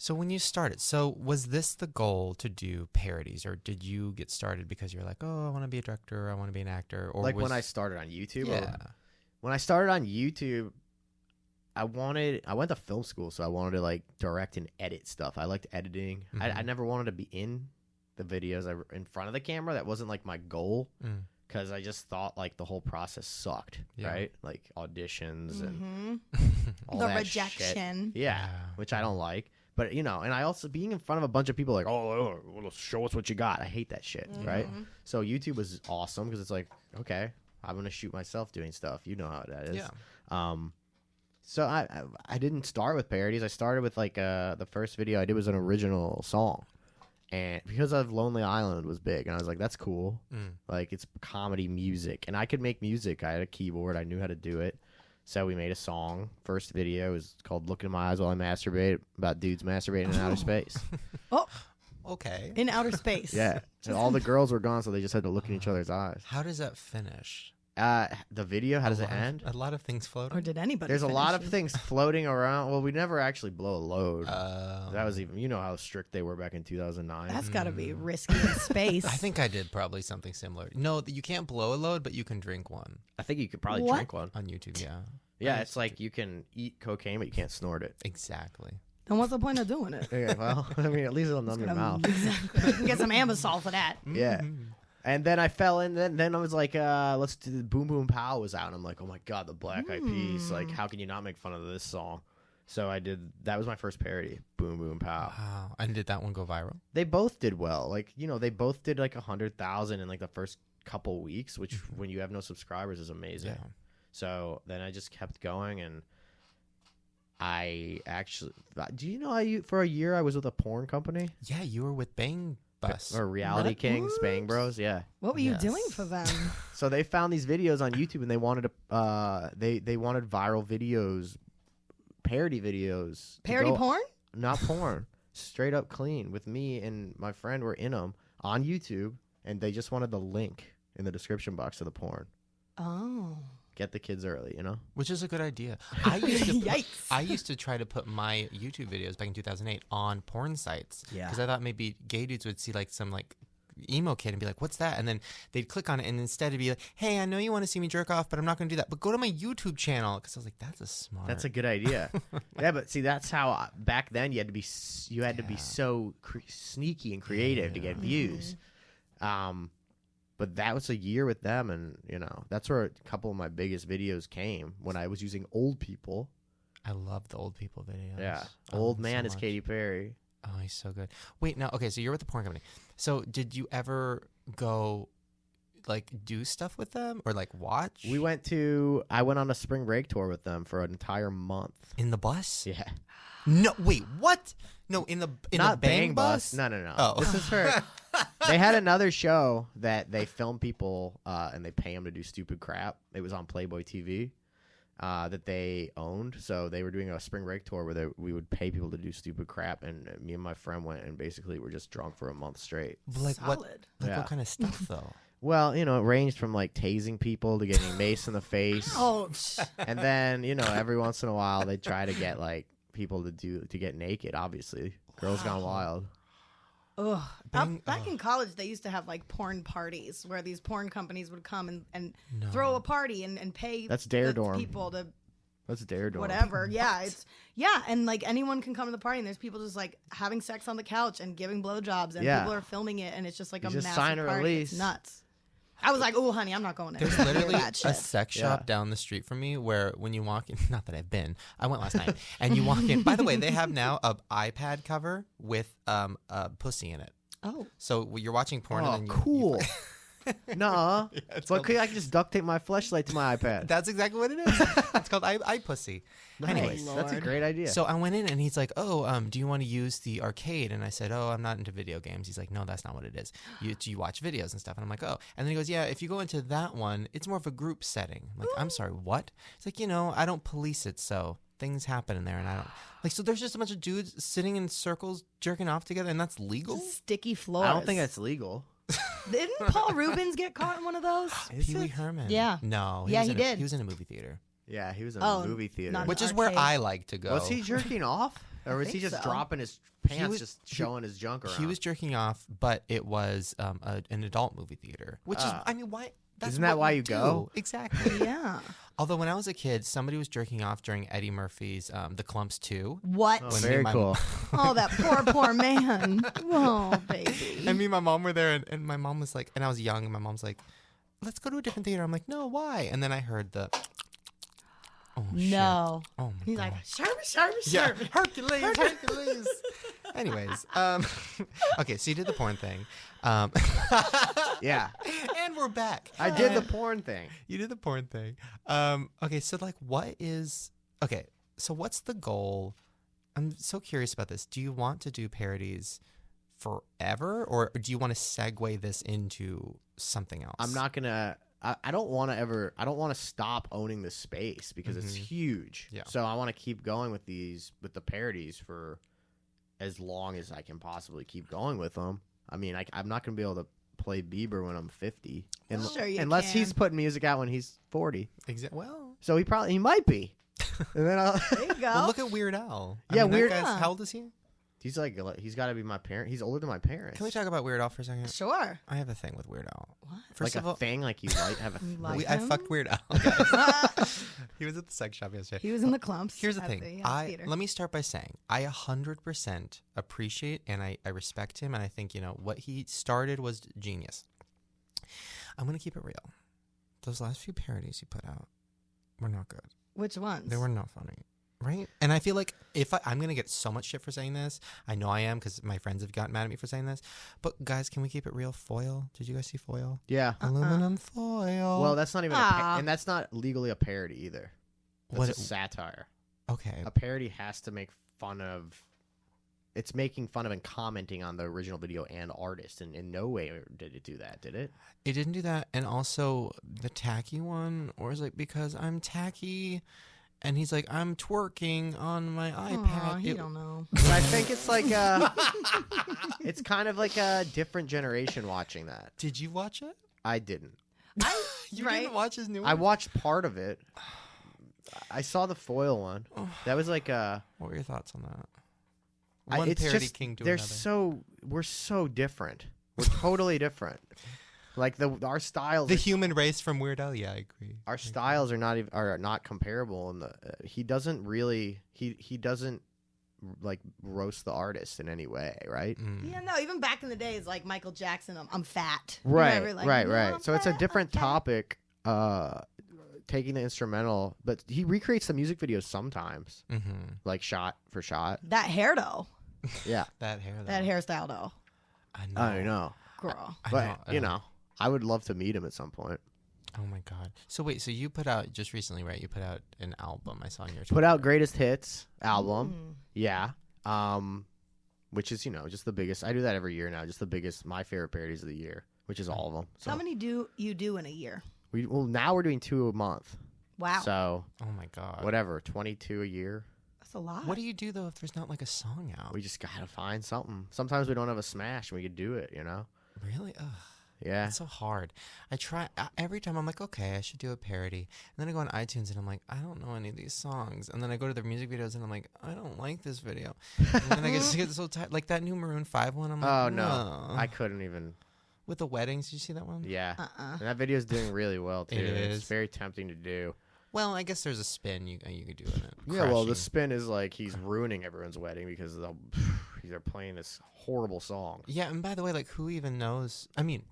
so when you started, so was this the goal to do parodies, or did you get started because you're like, oh, I want to be a director, I want to be an actor, or Like when I started on YouTube. yeah, When I started on YouTube, I went to film school, so I wanted to like direct and edit stuff. I liked editing. I never wanted to be in the videos in front of the camera. That wasn't like my goal because I just thought like the whole process sucked, Yeah. right? Like auditions and Mm-hmm. all The that shit. rejection. Yeah, which I don't like. But and I also being in front of a bunch of people like, oh, well, show us what you got. I hate that shit, right? So YouTube was awesome because it's like, okay, I'm gonna shoot myself doing stuff. You know how that is. Yeah. So I didn't start with parodies. I started with like the first video I did was an original song, and because of Lonely Island was big, and I was like, that's cool. Like it's comedy music, and I could make music. I had a keyboard. I knew how to do it. So we made a song. First video was called "Look in My Eyes While I Masturbate," about dudes masturbating in outer space. Oh, Okay. in outer space. Yeah, and all the girls were gone, so they just had to look in each other's eyes. How does that finish? The video, how does it end? A lot of things floating. Or did anybody? There's a lot of finish it? things floating around. Well, we never actually blow a load. Oh. That was even, how strict they were back in 2009. That's got to be risky in space. I think I did probably something similar. No, you can't blow a load, but you can drink one I think you could probably What? drink one. on YouTube. Yeah. Yeah, it's like you can eat cocaine, but you can't snort it. Exactly. Then what's the point of doing it? Okay, well, I mean, at least it'll numb your mouth. Exactly. You can get some Ambisol for that. Yeah. And then I fell in. Then I was like, let's do the Boom Boom Pow was out. And I'm like, oh my God, the Black Eyed Peas. Like, how can you not make fun of this song? So I did. That was my first parody, Boom Boom Pow. Wow. And did that one go viral? They both did well. Like, they both did like 100,000 in like the first couple weeks, which when you have no subscribers is amazing. Yeah. So then I just kept going, and I actually, do you know for a year I was with a porn company? Yeah, you were with Bang Bus. Or Reality What? Kings, Bang Bros, yeah. What were you Yes. doing for them? So they found these videos on YouTube, and they wanted to, they wanted viral videos, parody videos. to Parody go- porn? Not porn, straight up clean. With me and my friend were in them on YouTube, and they just wanted the link in the description box of the porn. Oh. Get the kids early, Which is a good idea. I used to Yikes. I used to try to put my YouTube videos back in 2008 on porn sites. Yeah. Because I thought maybe gay dudes would see like some like emo kid and be like, what's that? And then they'd click on it, and instead it'd be like, hey, I know you want to see me jerk off, but I'm not going to do that. But go to my YouTube channel. Because I was like, that's a smart. That's a good idea. Yeah, but see, that's how back then you had to be so sneaky and creative to get views. But that was a year with them, and that's where a couple of my biggest videos came when I was using old people. I love the old people videos. Yeah, Oh, old man so is much. Katy Perry. Oh, he's so good. Wait, now, okay, so you're with the porn company. So did you ever go, like, do stuff with them or, like, watch? I went on a spring break tour with them for an entire month. In the bus? Yeah, No, wait, what? No, in the not Bang Bus? No, no, no. Oh. This is for. They had another show that they film people and they pay them to do stupid crap. It was on Playboy TV that they owned. So they were doing a spring break tour where we would pay people to do stupid crap, and me and my friend went and basically were just drunk for a month straight. Like, what? Solid. Like, Yeah. what kind of stuff, though? Well, it ranged from like tasing people to getting mace in the face. Oh, And then, every once in a while they try to get like people to get naked, obviously. Girls Gone Wild. ugh. Bang- Back in college, they used to have like porn parties where these porn companies would come and No. throw a party and pay That's Dare the Dorm. people to That's Dare Dorm. whatever. Yeah, and like anyone can come to the party, and there's people just like having sex on the couch and giving blowjobs, and Yeah. people are filming it, and it's just like You a just massive sign a party. release. It's nuts. I was like, oh, honey, I'm not going there. There's Hear literally that a shit. sex Yeah. shop down the street from me where when you walk in, not that I've been, I went last night, and you walk in. By the way, they have now a iPad cover with a pussy in it. Oh, So you're watching porn, Oh, and then you, cool. Nuh-uh. it's But called- I can just duct tape my fleshlight to my iPad. That's exactly what it is. It's called iPussy. Anyways, Nice. That's a Lord. great idea. so I went in, and he's like, "Oh, do you want to use the arcade?" And I said, "Oh, I'm not into video games." He's like, "No, that's not what it is. You watch videos and stuff." And I'm like, "Oh." And then he goes, "Yeah, if you go into that one, it's more of a group setting." I'm like, "I'm sorry, what?" It's like, I don't police it, so things happen in there, and I don't like. So there's just a bunch of dudes sitting in circles jerking off together, and that's legal. just sticky floors. I don't think that's legal. Didn't Paul Rubens get caught in one of those? Is Pee Wee it? Herman. Yeah. No. Yeah, was he in did. He was in a movie theater, Yeah, he was in Oh, a movie theater. not- which is where arcade. I like to go. Was he jerking off? Or was he think just so. dropping his pants, was- just showing his junk around? He was jerking off, but it was an adult movie theater, which is, I mean, why? That's Isn't that what why we you do. go? Exactly. Yeah. Although when I was a kid, somebody was jerking off during Eddie Murphy's The Clumps 2. What? Oh, When very my- cool. Oh, that poor man. Oh, baby. And me and my mom were there, and my mom was like, and I was young, and my mom's like, let's go to a different theater. I'm like, no, why? And then I heard the, Oh, No. Shit. Oh, my He's God. like, Sherman. Yeah, Hercules. Anyways, okay, so you did the porn thing. Yeah. And we're back. I did the porn thing. You did the porn thing. Okay, so like so what's the goal? I'm so curious about this. Do you want to do parodies forever, or do you want to segue this into something else? I'm not gonna. I don't want to stop owning the space because it's huge. Yeah. So I want to keep going with the parodies for as long as I can possibly keep going with them. I mean, I'm not gonna be able to play Bieber when I'm 50, Sure you unless can. he's putting music out when he's 40. Well, So he might be. And then There you go. well, look at Weird Al. Yeah, Weird Al. Al. How old is he? he's got to be my parent. He's older than my parents. Can we talk about Weird Al for a second? Sure. I have a thing with Weird Al. What? First like of a all, thing, like you like have a Like I him? fucked Weird Al. guys. He was at the sex shop yesterday. He was in the clumps. Here's the at thing. theater. Let me start by saying I 100% appreciate and I respect him, and I think what he started was genius. I'm gonna keep it real. Those last few parodies he put out were not good. Which ones? They were not funny, right? And I feel like I'm gonna get so much shit for saying this. I know I am because my friends have gotten mad at me for saying this. But guys, can we keep it real? Foil? Did you guys see Foil? Yeah. Aluminum foil. Well, that's not even Aw. and that's not legally a parody either. That's What a it- satire. okay. A parody has to make fun of. It's making fun of and commenting on the original video and artist, and in no way did it do that, did it? It didn't do that, and also the tacky one, or is it because I'm tacky, and he's like, I'm twerking on my iPad. Aw, he don't know. I think it's like it's kind of like a different generation watching that. Did you watch it? I didn't. You Right. didn't watch his new one? I watched part of it. I saw the foil one. That was like What were your thoughts on that? I- One it's parody just, king to they're another. we're so different. We're totally different. Like our styles. The human race from Weird Al. Yeah, I agree. Our styles are not comparable, and he doesn't really he doesn't like roast the artist in any way, right? Mm. Yeah, no. Even back in the days, like Michael Jackson, I'm fat. Right, Remember, like, right, "No, right. I'm So it's a fat, different I'm fat." topic. Taking the instrumental, but he recreates the music videos sometimes, Mm-hmm. like shot for shot. That hair though. Yeah, That hair, though. That hairstyle though. I know. I know, Girl. I but I would love to meet him at some point. Oh my god. So wait, so you put out just recently, right? You put out an album. I saw on your Put out Twitter. greatest hits album. Mm. Yeah. Which is, just the biggest. I do that every year now. Just the biggest, my favorite parodies of the year, which is all of them. So How many do you do in a year? now we're doing 2 a month. Wow. So Oh my god. whatever, 22 a year. That's a lot. What do you do though if there's not like a song out? We just gotta find something. Sometimes we don't have a smash and we could do it, Really? Ugh. Yeah. It's so hard. I try every time. I'm like, okay, I should do a parody, and then I go on iTunes and I'm like, I don't know any of these songs, and then I go to their music videos and I'm like, I don't like this video, and then I just get so tired. Like that new Maroon 5 one. I'm like, Oh no, "Ugh." I couldn't even. With the weddings. Did you see that one? Yeah. Uh-uh. And that video's doing really well too. It It's is. very tempting to do. Well, I guess there's a spin you could do in it. Yeah. Well, the Crashing. spin is like he's ruining everyone's wedding because they're playing this horrible song. Yeah, and by the way, like, who even knows? I mean,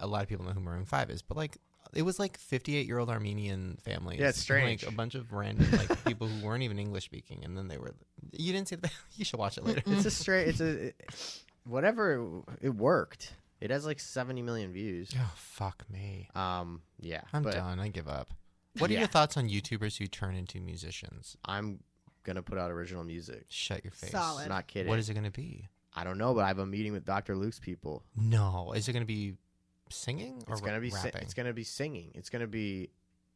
a lot of people know who Maroon 5 is, but, like, it was, like, 58-year-old Armenian families. Yeah, it's strange. Like, a bunch of random, like, people who weren't even English-speaking, and then they were... You didn't see that? You should watch it later. Whatever, it worked. It has like 70 million views. Oh, fuck me. Yeah. I'm but done. I give up. What are Yeah. your thoughts on YouTubers who turn into musicians? I'm going to put out original music. Shut your face. Solid. Not kidding. What is it going to be? I don't know, but I have a meeting with Dr. Luke's people. No. Is it going to be singing or It's gonna be rapping? it's gonna be singing. It's gonna be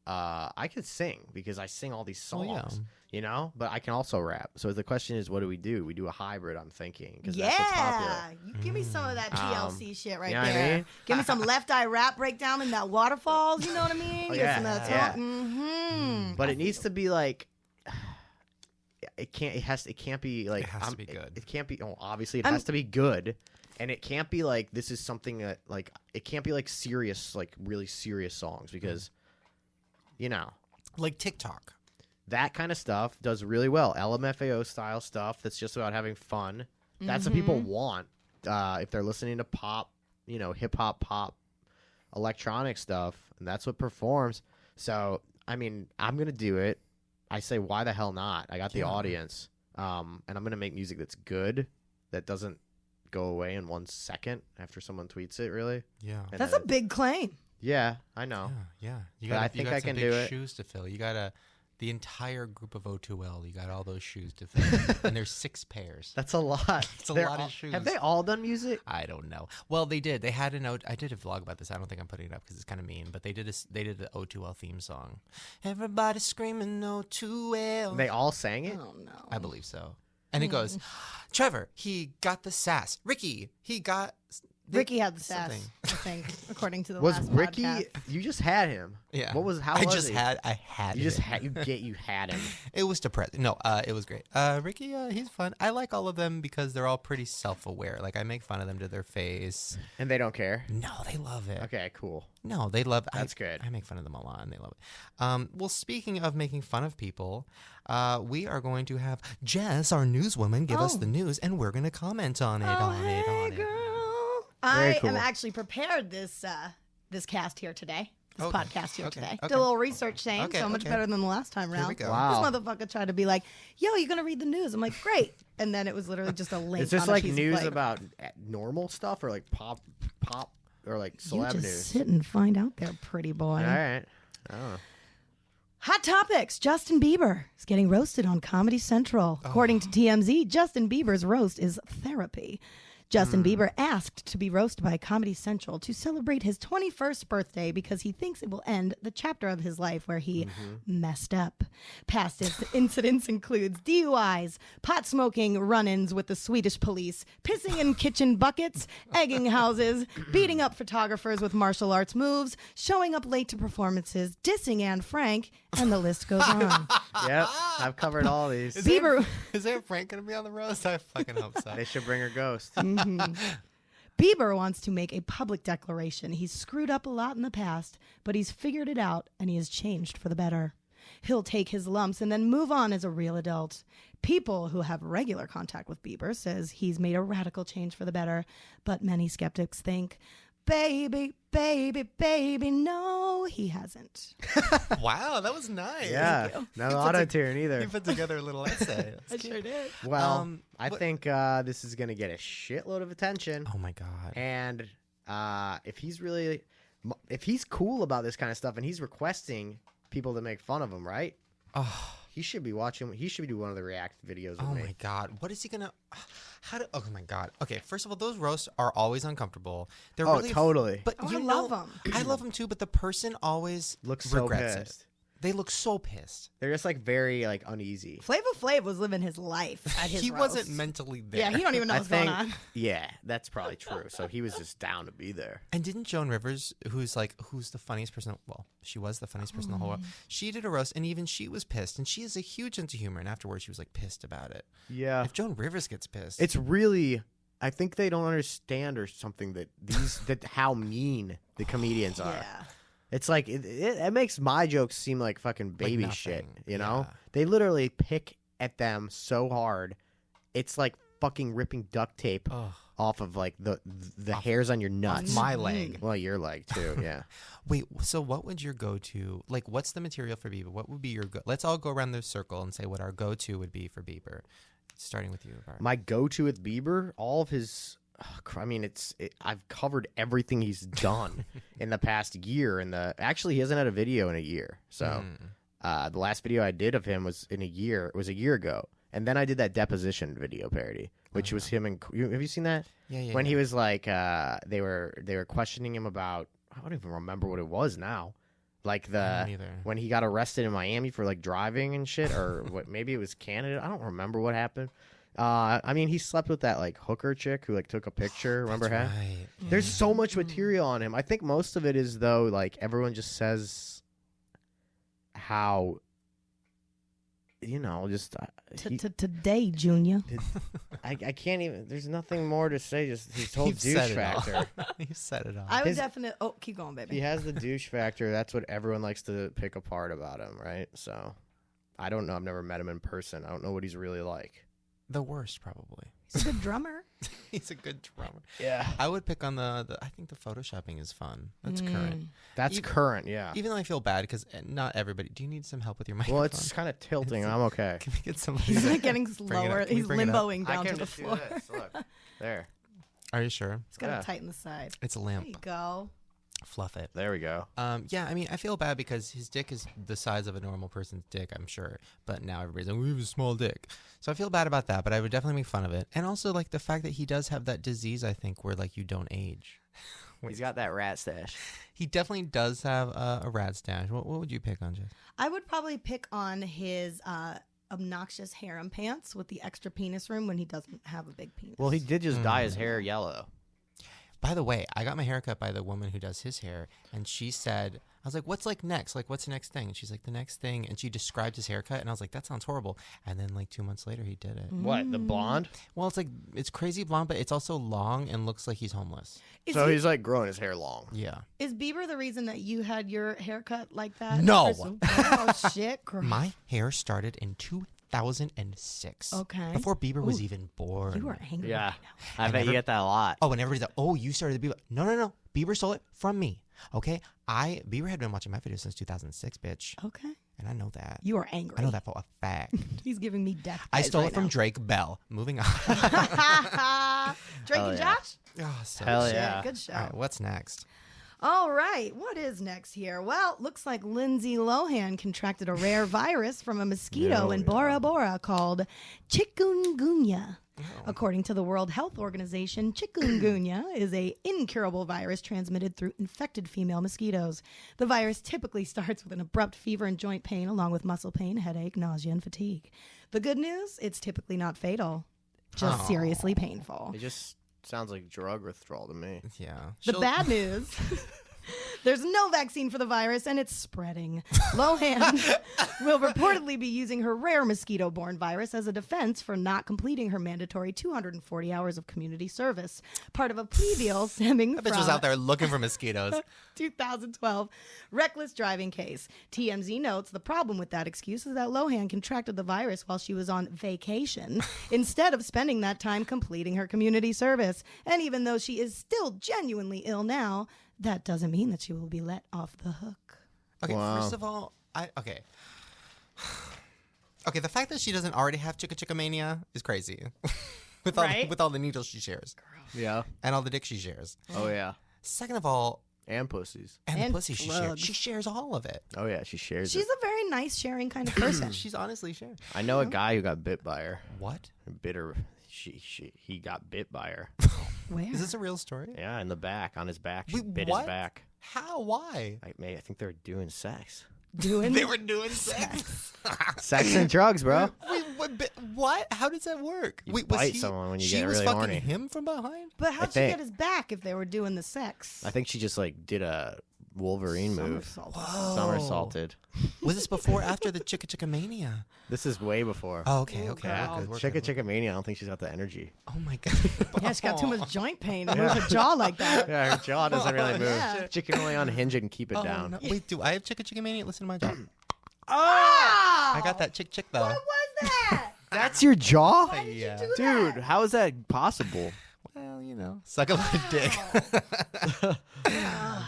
I could sing because I sing all these Oh, songs, yeah. but I can also rap. So the question is, what do? We do a hybrid. I'm thinking because Yeah. that's what's popular. You give me some of that TLC shit right you know what I there. mean? Give me some left eye rap breakdown in that waterfalls. You know what I mean? Oh, Get some yeah, of that yeah. talk. Mm-hmm. But it needs to be like it can't. It can't be like It has to be good. It can't be. Oh, obviously it has to be good, and it can't be like this is something that like it can't be like serious, like really serious songs because Like TikTok. that kind of stuff does really well. LMFAO style stuff that's just about having fun. That's what people want if they're listening to pop, hip hop, pop, electronic stuff, and that's what performs. So, I mean, I'm going to do it. I say, why the hell not? I got the Yeah. audience, and I'm gonna make music that's good, that doesn't go away in 1 second after someone tweets it. Really? Yeah. And That's a big claim. Yeah, I know. Yeah. You But got. I think you got I some can big do it. shoes to fill. You got the entire group of O2L. You got all those shoes to fill, and there's 6 pairs. That's a lot. It's a They're lot of all- shoes. Have they all done music? I don't know. Well, they did. They had I did a vlog about this. I don't think I'm putting it up because it's kind of mean. But they did the O2L theme song. Everybody screaming O2L. They all sang it. Oh no. I believe so. And it goes, Trevor, he got the sass. Ricky, he got. Ricky had the sass, something. I think, according to the Was last Ricky? podcast. You just had him. Yeah. What was? How I was just he? had. I had. You just him. had. You had him. It was depressing. No, it was great. Ricky, he's fun. I like all of them because they're all pretty self-aware. Like I make fun of them to their face. And they don't care. No, they love it. Okay, cool. No, they love. That's good. I make fun of them a lot, and they love it. Well, speaking of making fun of people, we are going to have Jess, our newswoman, give us Oh. the news, and we're going to comment on it. Oh, hey, girl. Very I cool. am actually prepared this cast here today. This Okay, podcast here okay, today. okay. Did a little research, Shane. Okay, so much okay. better than the last time Here we round. go. Wow. This motherfucker tried to be like, "Yo, you gonna read the news?" I'm like, "Great," and then it was literally just a link. Is this on a like piece of news paper. about normal stuff or like pop, or like You celeb just news? sit and find out there, pretty boy. All right. Oh. Hot topics. Justin Bieber is getting roasted on Comedy Central. According to TMZ, Justin Bieber's roast is therapy. Justin Bieber asked to be roasted by Comedy Central to celebrate his 21st birthday because he thinks it will end the chapter of his life where he messed up. Past incidents includes DUIs, pot smoking run-ins with the Swedish police, pissing in kitchen buckets, egging houses, beating up photographers with martial arts moves, showing up late to performances, dissing Anne Frank, and the list goes on. Yep. I've covered all these. Bieber Is there Frank going to be on the roast? I fucking hope so. They should bring her ghost. Bieber wants to make a public declaration. He's screwed up a lot in the past, but he's figured it out and he has changed for the better. He'll take his lumps and then move on as a real adult. People who have regular contact with Bieber says he's made a radical change for the better, but many skeptics think, baby, baby, baby, no, he hasn't. Wow, that was nice. Yeah. No auto tune either. You put together a little essay. That's cute. did. Well, I what- think this is going to get a shitload of attention. Oh my god. And if he's cool about this kind of stuff and he's requesting people to make fun of him, right? Oh, He should be watching. He should be doing one of the react videos with oh me. my god. What is he gonna? Oh my god. Okay, first of all, those roasts are always uncomfortable. They're Oh, really totally. But Oh, you I know, love 'em. I love them too. But the person always Looks so regrets pissed. it. They look so pissed. They're just like very like uneasy. Flava Flav was living his life at his He roast. wasn't mentally there. Yeah, he don't even know I what's think. going on. Yeah, that's probably true. So he was just down to be there. And didn't Joan Rivers, who's the funniest person? Well, she was the funniest person in the whole world. She did a roast, and even she was pissed. And she is a huge sense of humor. And afterwards, she was like pissed about it. Yeah, If Joan Rivers gets pissed, it's really. I think they don't understand or something that how mean the comedians are. Yeah. It's like it makes my jokes seem like fucking baby nothing. shit. You know, Yeah. they literally pick at them so hard. It's like fucking ripping duct tape Ugh. off of like the hairs on your nuts. my leg. Well, your leg too. Yeah. Wait, so what would your go-to, like, what's the material for Bieber? What would be your let's all go around the circle and say what our go-to would be for Bieber. Starting with you, Bart. My go-to with Bieber, all of his. I mean, I've covered everything he's done in the past year. Actually, he hasn't had a video in a year. So the last video I did of him was a year ago. And then I did that deposition video parody, which was him and have you seen that? Yeah. When he was like, they were questioning him about, I don't even remember what it was now. Like don't either. when he got arrested in Miami for like driving and shit, or maybe it was Canada. I don't remember what happened. I mean, he slept with that like hooker chick who like took a picture. Remember her? Right. There's so much material on him. I think most of it is though, like everyone just says how, just Today, Junior. I can't even. There's nothing more to say. Just his whole You've douche said it all. factor. You said it all. I would His- definitely. Oh, keep going, baby. He has the douche factor. That's what everyone likes to pick apart about him, right? So I don't know. I've never met him in person. I don't know what he's really like. The worst, probably. He's a good drummer. He's a good drummer. Yeah. I would pick on the I think the photoshopping is fun. That's current. That's Even- current, yeah. Even though I feel bad because not everybody. Do you need some help with your microphone? Well, it's kind of tilting. I'm okay. Can we get somebody? He's to like getting bring it slower. up? Can we He's bring it up? limboing down to the floor. Look. There. Are you sure? It's got to Yeah. tighten the side. It's a There lamp. you go. Fluff it. There we go. Yeah, I mean, I feel bad because his dick is the size of a normal person's dick, I'm sure. But now everybody's like, we have a small dick. So I feel bad about that, but I would definitely make fun of it. And also, like, the fact that he does have that disease, I think, where, like, you don't age. He's got that rat stash. He definitely does have a rat stash. What would you pick on, Jess? I would probably pick on his obnoxious harem pants with the extra penis room when he doesn't have a big penis. Well, he did just dye his hair yellow. By the way, I got my hair cut by the woman who does his hair, and she said, I was like, what's like next? Like, what's the next thing? And she's like, the next thing. And she described his haircut, and I was like, that sounds horrible. And then, like, 2 months later, he did it. What, the blonde? Well, it's like, it's crazy blonde, but it's also long and looks like he's homeless. He's like growing his hair long. Yeah. Is Bieber the reason that you had your haircut like that? No. Oh, shit. Girl. My hair started in 2006. Okay. Before Bieber was even born. You are angry Yeah. right now. I bet you get that a lot. Oh, and everybody's like, oh, you started the Bieber. No. Bieber stole it from me. Okay? Bieber had been watching my videos since 2006, bitch. Okay. And I know that. You are angry. I know that for a fact. He's giving me death. I vibes stole right it from now. Drake Bell. Moving on. Drake Hell and yeah. Josh? Oh, so Hell Shit, yeah. Good show. All right, what's next? All right, what is next here? Well, looks like Lindsay Lohan contracted a rare virus from a mosquito in Bora Bora called chikungunya. According to the World Health Organization, chikungunya is a incurable virus transmitted through infected female mosquitoes. The virus typically starts with an abrupt fever and joint pain, along with muscle pain, headache, nausea, and fatigue. The good news, it's typically not fatal, just seriously painful. It just sounds like drug withdrawal to me. Yeah. The bad news, there's no vaccine for the virus and it's spreading. Lohan will reportedly be using her rare mosquito-borne virus as a defense for not completing her mandatory 240 hours of community service, part of a plea deal stemming That from bitch was out there looking for mosquitoes. 2012 reckless driving case. TMZ notes the problem with that excuse is that Lohan contracted the virus while she was on vacation instead of spending that time completing her community service. And even though she is still genuinely ill now, that doesn't mean that she will be let off the hook. Okay, Wow. first of all, okay, the fact that she doesn't already have chicka mania is crazy. with all the needles she shares Yeah. and all the dick she shares. Oh, yeah. Second of all, And pussies. and the And pussy she shares. drugs. She shares all of it. Oh, yeah. She shares She's it. a very nice, sharing kind of person. She's honestly shared. I know a guy who got bit by her. What? Bit her. He got bit by her. Where? Is this a real story? Yeah, in the back, on his back. She Wait, bit what? his back. How? Why? I think they were doing sex. Doing They were doing sex. Sex and drugs, bro. Wait, what? How does that work? You Wait, bite someone when you she get was really fucking horny. him from behind? But how'd she think- get his back if they were doing the sex? I think she just like did a Wolverine move. Somersault. Somersaulted. Was this before or after the chicka mania? This is way before. Oh, okay. Oh, Okay. girl. We're good, we're Chicka good. Chicka Mania. I don't think she's got the energy. Oh my god. Yeah, she got too much joint pain to move her jaw like that. Yeah, her jaw doesn't really move. Yeah. She can only unhinge it and keep it Oh, down. no. Wait, do I have chicka mania? Listen to my jaw. Oh! I got that chick though. What was that? That's your jaw? Yeah. do Dude, that? how is that possible? Well, you know, suck a lot of dick.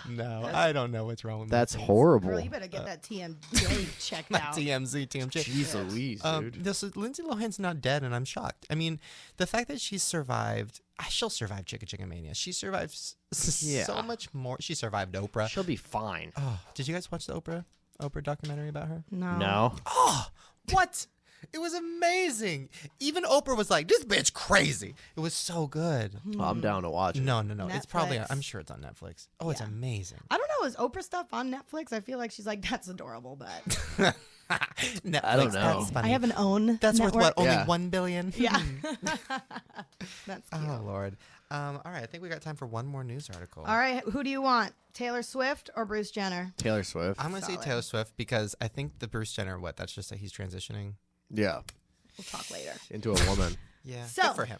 No, I don't know what's wrong with me. That's horrible. Girl, you better get that TMJ checked out. TMZ. Jeez Louise, dude. No, so Lindsay Lohan's not dead, and I'm shocked. I mean, the fact that she's survived, she'll survive Chicka Mania. She survived Yeah. so much more. She survived Oprah. She'll be fine. Oh, did you guys watch the Oprah documentary about her? No. Oh, what? It was amazing. Even Oprah was like, "This bitch crazy." It was so good. Well, I'm down to watch it. No. It's probably. Netflix. I'm sure it's on Netflix. Oh, it's Yeah. amazing. I don't know. Is Oprah stuff on Netflix? I feel like she's like, that's adorable, but Netflix, I don't know. That's funny. I have an own That's network. worth what? Only Yeah. $1 billion. Yeah. That's cute. Oh Lord. All right. I think we got time for one more news article. All right. Who do you want? Taylor Swift or Bruce Jenner? Taylor Swift. I'm gonna say Solid. Taylor Swift because I think the Bruce Jenner. That's just that he's transitioning. Yeah. We'll talk later. Into a woman. Yeah. So- Good for him.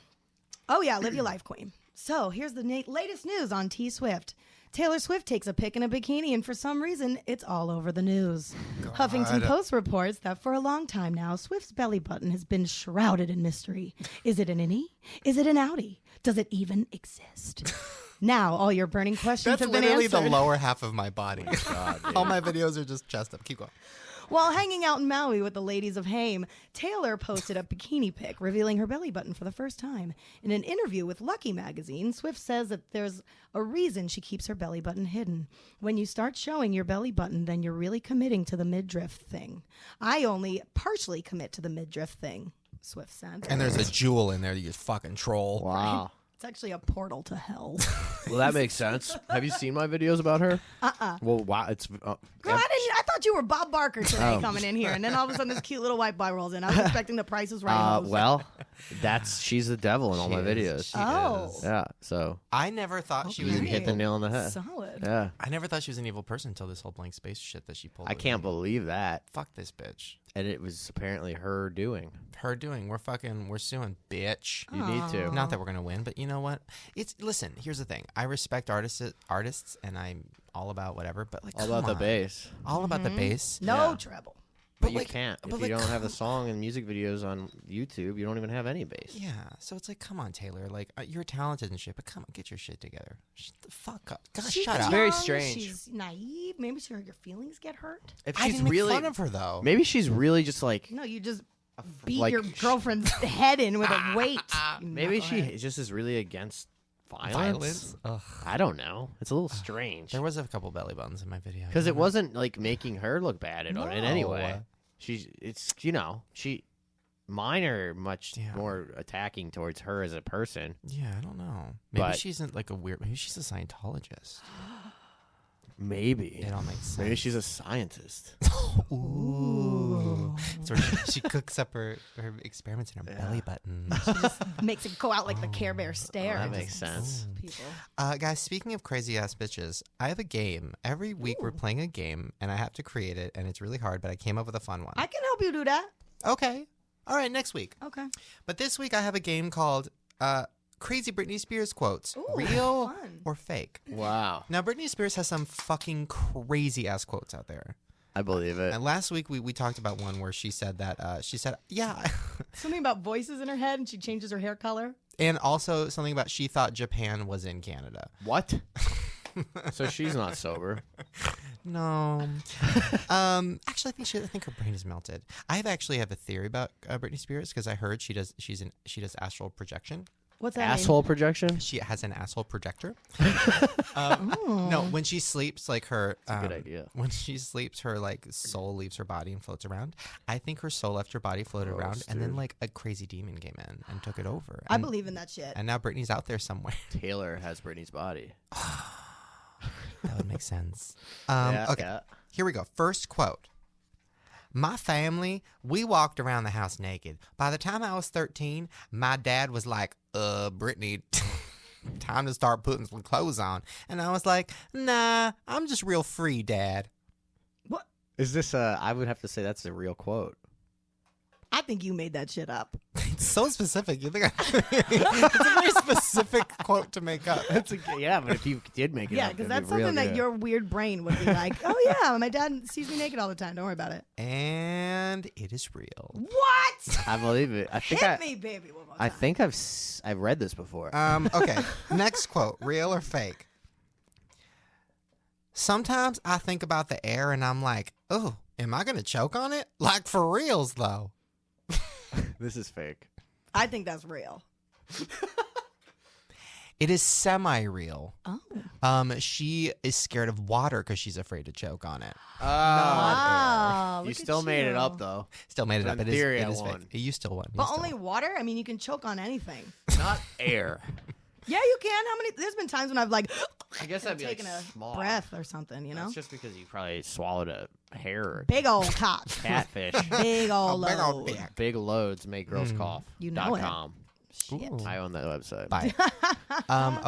Oh, yeah. Live your life, queen. So here's the latest news on T Swift. Taylor Swift takes a pic in a bikini, and for some reason, it's all over the news. Huffington Post reports that for a long time now, Swift's belly button has been shrouded in mystery. Is it an innie? Is it an outie? Does it even exist? Now, all your burning questions That's have been literally answered. the lower half of my body. God, dude. All my videos are just chest up. Keep going. While hanging out in Maui with the ladies of Haim, Taylor posted a bikini pic revealing her belly button for the first time. In an interview with Lucky magazine, Swift says that there's a reason she keeps her belly button hidden. When you start showing your belly button, then you're really committing to the midriff thing. I only partially commit to the midriff thing, Swift said. And there's a jewel in there that you fucking troll. Wow. It's actually a portal to hell. Well, that makes sense. Have you seen my videos about her? Well, wow. It's. Girl, I thought you were Bob Barker today coming in here, and then all of a sudden this cute little white boy rolls in. I was expecting the Price is Right. host. Well, she's the devil in all my videos. She Oh. is. Yeah, so I never thought she was you an hit the evil. nail on the head. Solid. Yeah, I never thought she was an evil person until this whole blank space shit that she pulled. I with can't me. believe that. Fuck this bitch. And it was apparently her doing. Her doing. We're suing, bitch. You need to. Not that we're gonna win, but you know what? Listen. Here's the thing. I respect artists, and I'm all about whatever. But like, All come about the on. bass. All about the bass. No Yeah. treble. But But you like- can't. If but you like, don't have the come- song and music videos on YouTube, you don't even have any bass. Yeah. So it's like, come on, Taylor. Like, you're talented and shit, but come on, get your shit together. Shut the fuck up. God, She's shut up. very young, strange. She's naive. Maybe your feelings get hurt. If I she's didn't make really, fun of her though. maybe she's really just like, No, you just beat like, your girlfriend's head in with a weight. you maybe she knucklehead. just is really against violence. Violence. Ugh. I don't know. It's a little strange. There was a couple belly buttons in my video. Because it wasn't like making her look bad in any way. No. Mine are much Yeah. more attacking towards her as a person. Yeah, I don't know. Maybe But- she's like maybe she's a Scientologist. Maybe. It all makes sense. Maybe she's a scientist. Ooh. So she cooks up her experiments in her belly button. Makes it go out like the Care Bear stare. that It makes just- sense. People. Guys, speaking of crazy ass bitches, I have a game. Every week we're playing a game, and I have to create it, and it's really hard, but I came up with a fun one. I can help you do that. Okay. All right, next week. Okay. But this week I have a game called Crazy Britney Spears Quotes. Ooh, Real fun. or fake? Wow. Now, Britney Spears has some fucking crazy ass quotes out there. I believe it. And last week we talked about one where she said that, yeah, Something about voices in her head and she changes her hair color. and also something about she thought Japan was in Canada. What? So she's not sober. No. Actually, I think her brain is melted. I have a theory about Britney Spears because I heard she does astral projection. What's that Asshole projection? She has an asshole projector. mean? No, when she sleeps, like her. good idea. When she sleeps, her like soul leaves her body and floats around. I think her soul left her body, floated Gross, around, and then dude. like a crazy demon came in and took it over. I And- believe in that shit. And now Britney's out there somewhere. Taylor has Britney's body. That would make sense. Yeah, Okay, yeah. here we go. First quote. My family, we walked around the house naked. By the time I was 13, my dad was like, Brittany, time to start putting some clothes on. And I was like, nah, I'm just real free, Dad. What? Is this I would have to say that's a real quote. I think you made that shit up. It's so specific. You think it's a very specific quote to make up. Yeah, but if you did make it Yeah, up, because it'd that's be real something that good. your weird brain would be like, oh yeah, my dad sees me naked all the time. Don't worry about it. And it is real. What? I believe it. I think Hit me, baby. One more I time. think I've read this before. Okay, next quote. Real or fake? Sometimes I think about the air and I'm like, oh, am I going to choke on it? Like for reals, though. This is fake. I think that's real. It is semi-real. Oh. She is scared of water because she's afraid to choke on it. Wow. You look at still made it you. up though. Still made it So up. in It is, theory, it I is won. fake. You still won. You But still only won. water? I mean, you can choke on anything. Not air. Yeah, you can. How many? There's been times when I've like I guess that'd be like taken a small. breath or something. You know, That's just because you probably swallowed a hair or big old cock, catfish. big old Big old load. dick. Big loads make girls cough. You know it. .com. Shit. Ooh. I own that website. Bye.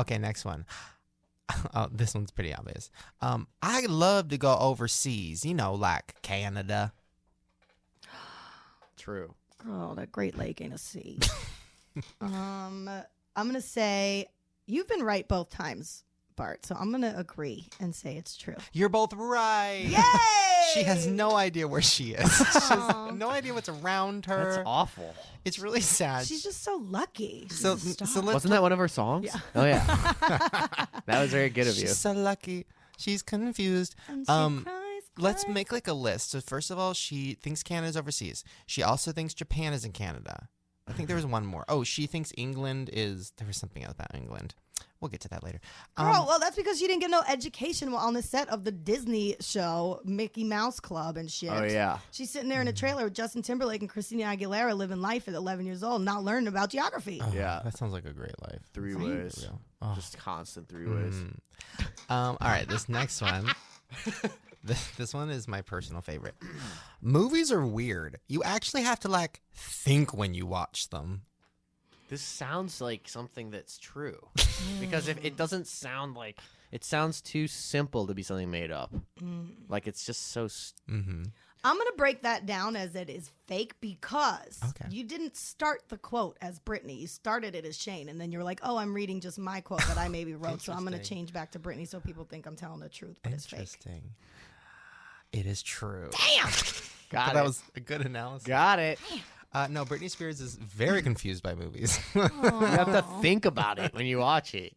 Okay, next one. Oh, this one's pretty obvious. I love to go overseas, like Canada. True. Oh, that Great Lake ain't a sea. I'm gonna say You've been right both times, Bart. So I'm going to agree and say it's true. You're both right. Yay! She has no idea where she is. She has no idea what's around her. That's awful. It's really sad. She's just so lucky. She's So a star. Wasn't that one of her songs? Yeah. Oh yeah. That was very good of you. She's so lucky. She's confused. And she cries, Let's cries. make like a list. So first of all, she thinks Canada's overseas. She also thinks Japan is in Canada. I think there was one more. Oh, she thinks England is. There was something else about England. We'll get to that later. Girl, well, that's because she didn't get no education while on the set of the Disney show, Mickey Mouse Club and shit. Oh yeah. She's sitting there in a trailer with Justin Timberlake and Christina Aguilera living life at 11 years old, not learning about geography. Oh, Yeah. that sounds like a great life. Three Right? ways. Real. Oh. Just constant three ways. All right, this next one. This one is my personal favorite. Movies are weird. You actually have to like think when you watch them. This sounds like something that's true. Because if it doesn't sound like it sounds too simple to be something made up. Like it's just so Mm-hmm. I'm going to break that down as it is fake because Okay. you didn't start the quote as Brittany. You started it as Shane, and then you're like, oh, I'm reading just my quote that I maybe wrote, so I'm going to Interesting. change back to Brittany so people think I'm telling the truth, but it's fake. Interesting. It is true. Damn! got it. That was a good analysis. Got it. No, Britney Spears is very confused by movies. You have to think about it when you watch it.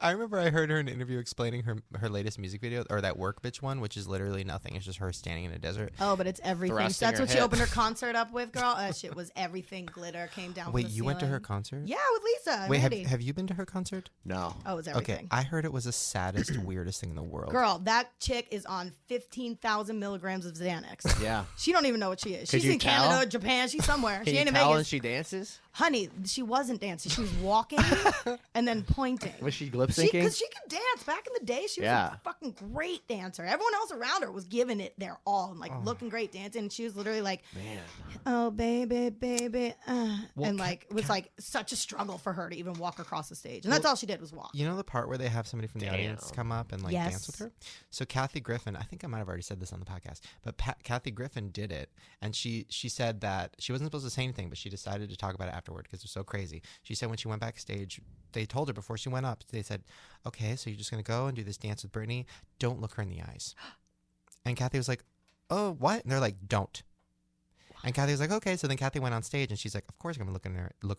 I remember I heard her in an interview explaining her latest music video, or that Work Bitch one, which is literally nothing. It's just her standing in a desert. Oh, but it's everything. Thrusting That's her what she hip. opened her concert up with, girl. That shit was everything. Glitter came down. Wait, from the you went to her ceiling. concert? Yeah, with Lisa. And Wait, Randy. have you been to her concert? No. Oh, it was Okay, everything. I heard it was the saddest, weirdest thing in the world. Girl, that chick is on 15,000 milligrams of Xanax. Yeah. She don't even know what she is. Could She's you in tell? Canada, Japan. She's somewhere. Can she you ain't in tell when Vegas. she dances? Honey, she wasn't dancing. She was walking and then pointing. Was she lip She, syncing? because she could dance. Back in the day, she was Yeah. a fucking great dancer. Everyone else around her was giving it their all and like looking great dancing. And she was literally like, Man. "Oh baby, baby," Well, and like it was like such a struggle for her to even walk across the stage. And that's all she did was walk. You know the part where they have somebody from the audience Damn. come up and like Yes. dance with her? So Kathy Griffin, I think I might have already said this on the podcast, but Kathy Griffin did it, and she said that she wasn't supposed to say anything, but she decided to talk about it afterward because it was so crazy. She said when she went backstage, they told her before she went up, they said, "Okay, so you're just gonna go and do this dance with Brittany. Don't look her in the eyes." And Kathy was like, "Oh, what?" And they're like, "Don't." And Kathy was like, "Okay." So then Kathy went on stage and she's like, "Of course I'm gonna look at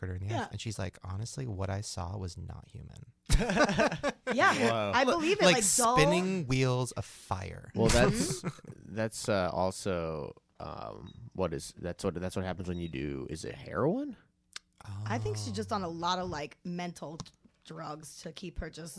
her in the eyes." Yeah. And she's like, "Honestly, what I saw was not human." Yeah, Whoa. I believe it. Like, Like, dull. spinning wheels of fire. Well, that's also that's what happens when you do. Is it heroin? I think she's just on a lot of like mental drugs to keep her just.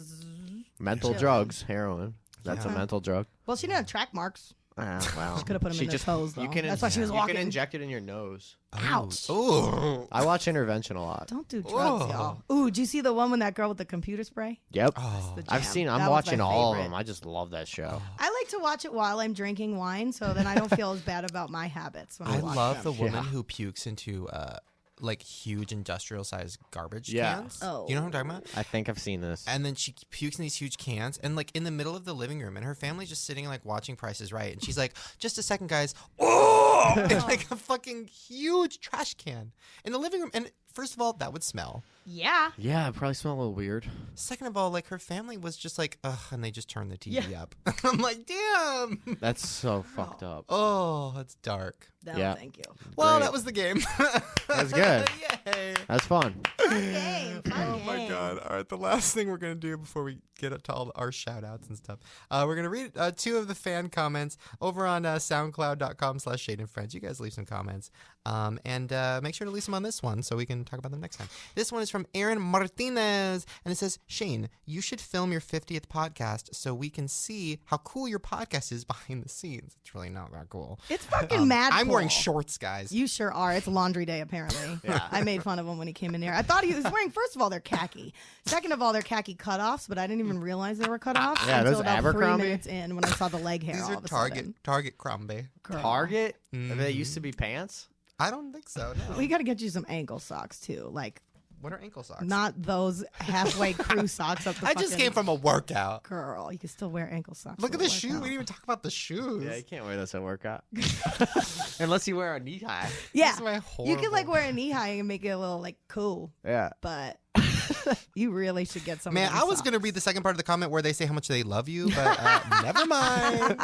Mental Chilling. drugs, heroin. That's a Yeah. mental drug. Well, she didn't have track marks. Wow. She could have put them She in just- her toes, though. You can That's why she was you walking. can inject it in your nose. Ouch. Oh. I watch Intervention a lot. Don't do drugs, Whoa. y'all. Ooh, did you see the one with that girl with the computer spray? Yep. Oh. The I've jam. seen. I'm That was watching my all of favorite. them. I just love that show. I like to watch it while I'm drinking wine, so then I don't feel as bad about my habits when I, I watch love them. the woman Yeah. who pukes into like huge industrial sized garbage Yeah. cans. Oh. You know what I'm talking about? I think I've seen this. And then she pukes in these huge cans, and like in the middle of the living room, and her family's just sitting like watching Price is Right, and she's like, "Just a second, guys!" Oh, and like a fucking huge trash can in the living room. And first of all, that would smell. Yeah. Yeah, it probably smell a little weird. Second of all, like her family was just like, ugh, and they just turned the TV up. I'm like, damn. That's so fucked up. Oh, that's dark. No, Yeah. thank you. Well, Great. that was the game. That was good. Yay. That's fun. Fun game. Fun Oh my game. god. All right, the last thing we're going to do before we get to all our shout outs and stuff. We're going to read 2 of the fan comments over on soundcloud.com/shadeandfriends. You guys leave some comments. And make sure to leave some on this one so we can talk about them next time. This one is from Aaron Martinez, and it says, "Shane, you should film your 50th podcast so we can see how cool your podcast is behind the scenes." It's really not that cool. It's fucking mad. I'm wearing cool. shorts, guys. You sure are. It's laundry day, apparently. Yeah. I made fun of him when he came in here. I thought he was wearing, first of all, they're khaki. Second of all, they're khaki cutoffs, but I didn't even realize they were cutoffs Yeah, until those about Abercrombie? 3 minutes in when I saw the leg hair These all are of a Target sudden. Crombie. Girl. Target? Mhm. They used to be pants? I don't think so. No. We got to get you some ankle socks, too. Like, What are ankle socks? not those halfway crew socks up the I just fucking- came from a workout. Girl, you can still wear ankle socks. Look to at the work shoe. We out. didn't even talk about the shoes. Yeah, you can't wear those at workout. Unless you wear a knee high. Yeah. This is my You can, like, horrible- wear a knee high and make it a little, like, cool. Yeah. But You really should get some. Man, of them I was going to socks. read the second part of the comment where they say how much they love you, but never mind.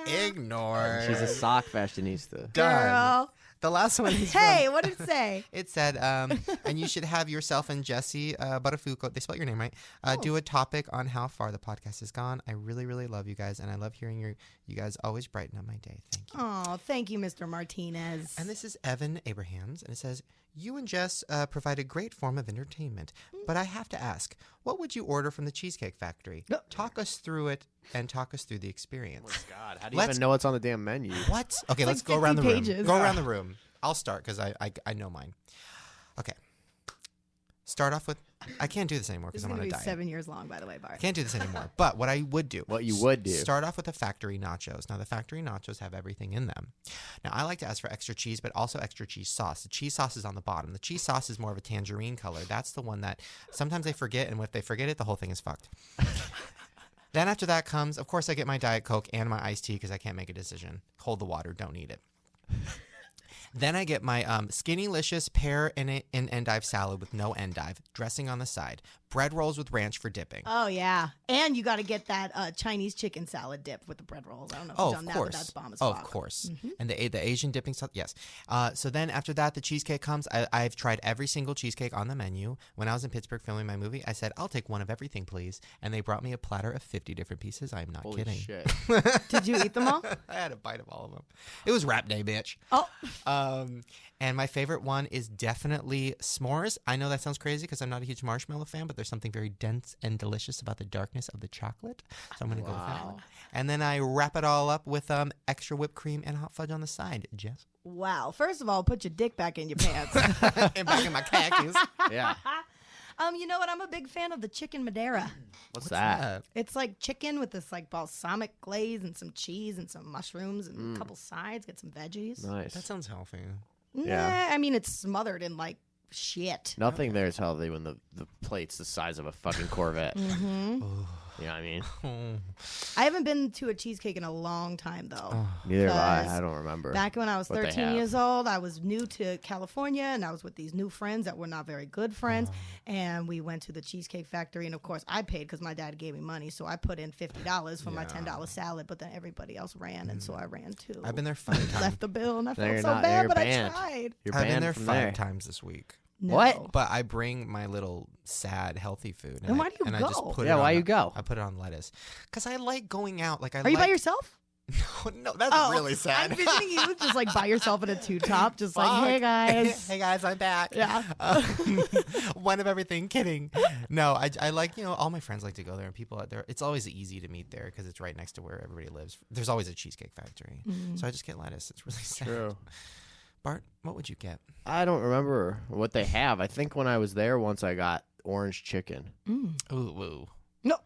Ignore. She's a sock fashionista. Done. Girl. The last one is Hey, what did it say? It said, and you should have yourself and Jessie Buttafuoco, they spelled your name right, do a topic on how far the podcast has gone. I really, really love you guys, and I love hearing you guys always brighten up my day. Thank you. Oh, thank you, Mr. Martinez. And this is Evan Abrahams, and it says, you and Jess provide a great form of entertainment, but I have to ask, what would you order from the Cheesecake Factory? Talk us through it and talk us through the experience. Oh my God, how do you even know what's on the damn menu? What? Okay, let's like go around the 50 room. pages. Go around the room. I'll start because I know mine. Okay. Start off with, I can't do this anymore This because is I'm going on to a be diet. 7 years long, by the way, Bart. Can't do this anymore. But what I would do. What you would do. Start off with the factory nachos. Now, the factory nachos have everything in them. Now, I like to ask for extra cheese, but also extra cheese sauce. The cheese sauce is on the bottom. The cheese sauce is more of a tangerine color. That's the one that sometimes they forget, and if they forget it, the whole thing is fucked. Then after that comes, of course, I get my Diet Coke and my iced tea because I can't make a decision. Hold the water. Don't need it. Then I get my Skinnylicious pear and endive salad with no endive, dressing on the side, bread rolls with ranch for dipping. Oh, yeah. And you got to get that Chinese chicken salad dip with the bread rolls. I don't know if Oh, you've of done course. that, but that's bomb as Oh, fuck. of course. And the Asian dipping sauce, yes. So then after that, the cheesecake comes. I've tried every single cheesecake on the menu. When I was in Pittsburgh filming my movie, I said, I'll take one of everything, please. And they brought me a platter of 50 different pieces. I'm not Holy kidding. shit. Did you eat them all? I had a bite of all of them. It was rap day, bitch. Oh. And my favorite one is definitely s'mores. I know that sounds crazy because I'm not a huge marshmallow fan, but there's something very dense and delicious about the darkness of the chocolate. So I'm going to go with that one. And then I wrap it all up with extra whipped cream and hot fudge on the side. Jess? Wow. First of all, put your dick back in your pants. And back in my khakis. Yeah. You know what? I'm a big fan of the chicken Madeira. What's that? It's like chicken with this like balsamic glaze and some cheese and some mushrooms and a couple sides. Get some veggies. Nice. That sounds healthy. Yeah. Nah, I mean, it's smothered in like shit. Nothing there is healthy when the plate's the size of a fucking Corvette. You know what I mean? I haven't been to a cheesecake in a long time, though. Neither have I. Because I don't remember. Back when I was what they 13 have. years old, I was new to California, and I was with these new friends that were not very good friends. And we went to the Cheesecake Factory, and of course, I paid because my dad gave me money, so I put in $50 for my $10 salad. But then everybody else ran, and so I ran too. I've been there 5 times. Left the bill, and I No, felt you're so not. bad, You're but banned. I tried. You're I've been banned there from 5 there. times this week. No. What? But I bring my little sad healthy food. Then why do you I just go? put Yeah, it why on you go? I put it on lettuce. Because I like going out. Like Are you by yourself? No, that's really sad. I'm visiting you just like by yourself in a two-top, just like, Fuck. hey guys. Hey guys, I'm back. Yeah. One of everything. Kidding. No, I like, all my friends like to go there, and people out there. It's always easy to meet there because it's right next to where everybody lives. There's always a Cheesecake Factory. So I just get lettuce. It's really sad. True. Bart, what would you get? I don't remember what they have. I think when I was there once, I got orange chicken. Ooh, woo. No.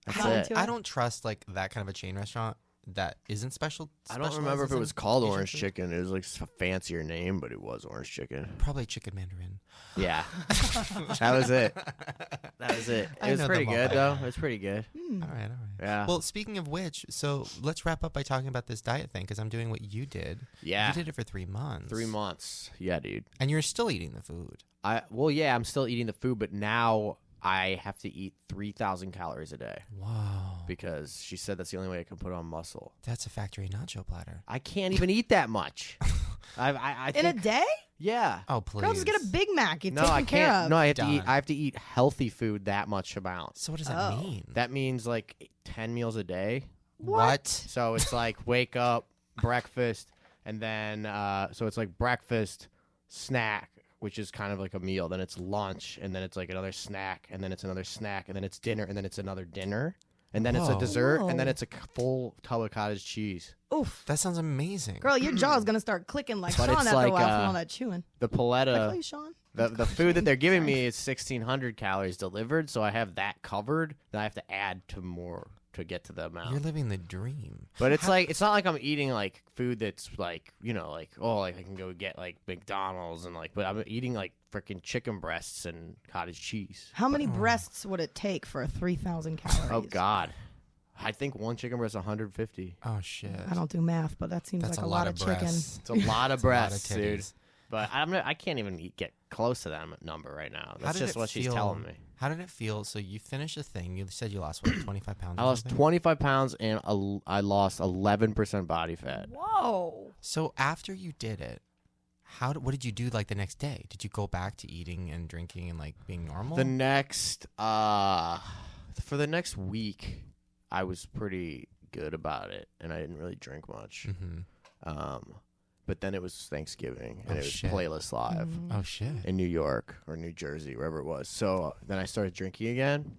That's Not it. into I don't trust like that kind of a chain restaurant that isn't special. I don't remember if it was called orange chicken. It was like a fancier name, but it was orange chicken. Probably chicken mandarin. Yeah. That was it. That was it. I It was know pretty them all good, by though. heart. It was pretty good. All right. Yeah. Well, speaking of which, so let's wrap up by talking about this diet thing because I'm doing what you did. Yeah. You did it for 3 months. 3 months. Yeah, dude. And you're still eating the food. Well, yeah, I'm still eating the food, but now I have to eat 3,000 calories a day Wow. because she said that's the only way I can put on muscle. That's a factory nacho platter. I can't even eat that much. I In a think, day? yeah. Oh, please. Girl, just get a Big Mac. You're No, taken I care can't. of. No, I Done. have to eat healthy food that much amount. So what does that Oh. mean? That means like 10 meals a day. What? So it's like wake up, breakfast, and then so it's like breakfast, snack, which is kind of like a meal. Then it's lunch, and then it's like another snack, and then it's another snack, and then it's dinner, and then it's another dinner, and then it's a Whoa. dessert, and then Whoa. it's a full tub of cottage cheese. Oof. That sounds amazing. Girl, your jaw's going to start clicking like But Sean it's after like, a while from all that chewing. The Like, paletta, hey, Sean. the food that they're giving me is 1,600 calories delivered, so I have that covered. Then I have to add to more to get to the amount. You're living the dream. But it's like it's not like I'm eating like food that's like like I can go get like McDonald's and but I'm eating like freaking chicken breasts and cottage cheese. How many breasts would it take for 3,000 calories? Oh God, I think one chicken breast 150. Oh shit. I don't do math, but that seems That's like a a lot lot of of chicken. breasts. It's a lot of That's a lot of breasts, dude. titties. But I can't even get close to that number right now. That's just what she's telling me. How did it feel? So you finished the thing. You said you lost, what, 25 pounds? I lost 25 pounds and I lost 11% body fat. Whoa. So after you did it, what did you do like the next day? Did you go back to eating and drinking and like being normal? For the next week, I was pretty good about it, and I didn't really drink much. Mm-hmm. But then it was Thanksgiving, and it was shit. Playlist Live Oh, shit. in New York or New Jersey, wherever it was. So then I started drinking again,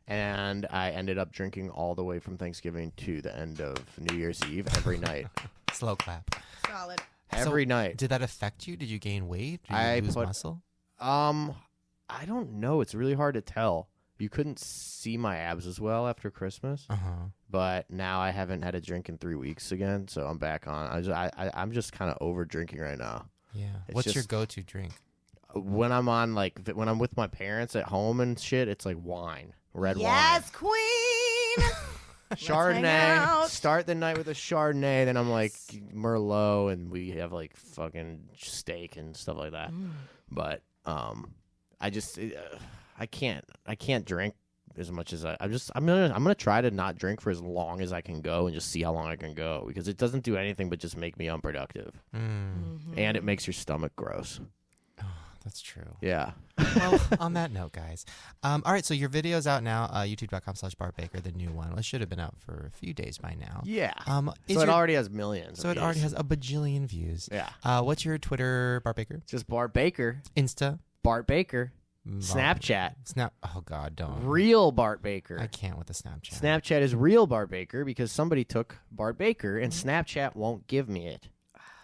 and I ended up drinking all the way from Thanksgiving to the end of New Year's Eve every night. Slow clap. Solid. Every night. Did that affect you? Did you gain weight? Did you lose muscle? I don't know. It's really hard to tell. You couldn't see my abs as well after Christmas, but now I haven't had a drink in 3 weeks again, so I'm back on. I'm just kind of over drinking right now. Yeah. It's What's your just- go-to drink? When I'm on when I'm with my parents at home and shit, it's like wine, red Yes, queen. wine, hang out. Chardonnay. Start the night with a Chardonnay, then I'm like Merlot, and we have like fucking steak and stuff like that. But I can't drink as much as I'm gonna try to not drink for as long as I can go and just see how long I can go, because it doesn't do anything but just make me unproductive, and it makes your stomach gross. That's true. Yeah. Well, on that note, guys. All right, so your video's out now, youtube.com/BartBaker, the new one. It should have been out for a few days by now. Yeah. So it already has millions. So it already has a bajillion views. Yeah. What's your Twitter, Bart Baker? Just Bart Baker. Insta? Bart Baker. Snapchat. Oh, God, don't. Real Bart Baker. I can't with the Snapchat. Snapchat is real Bart Baker because somebody took Bart Baker and Snapchat won't give me it.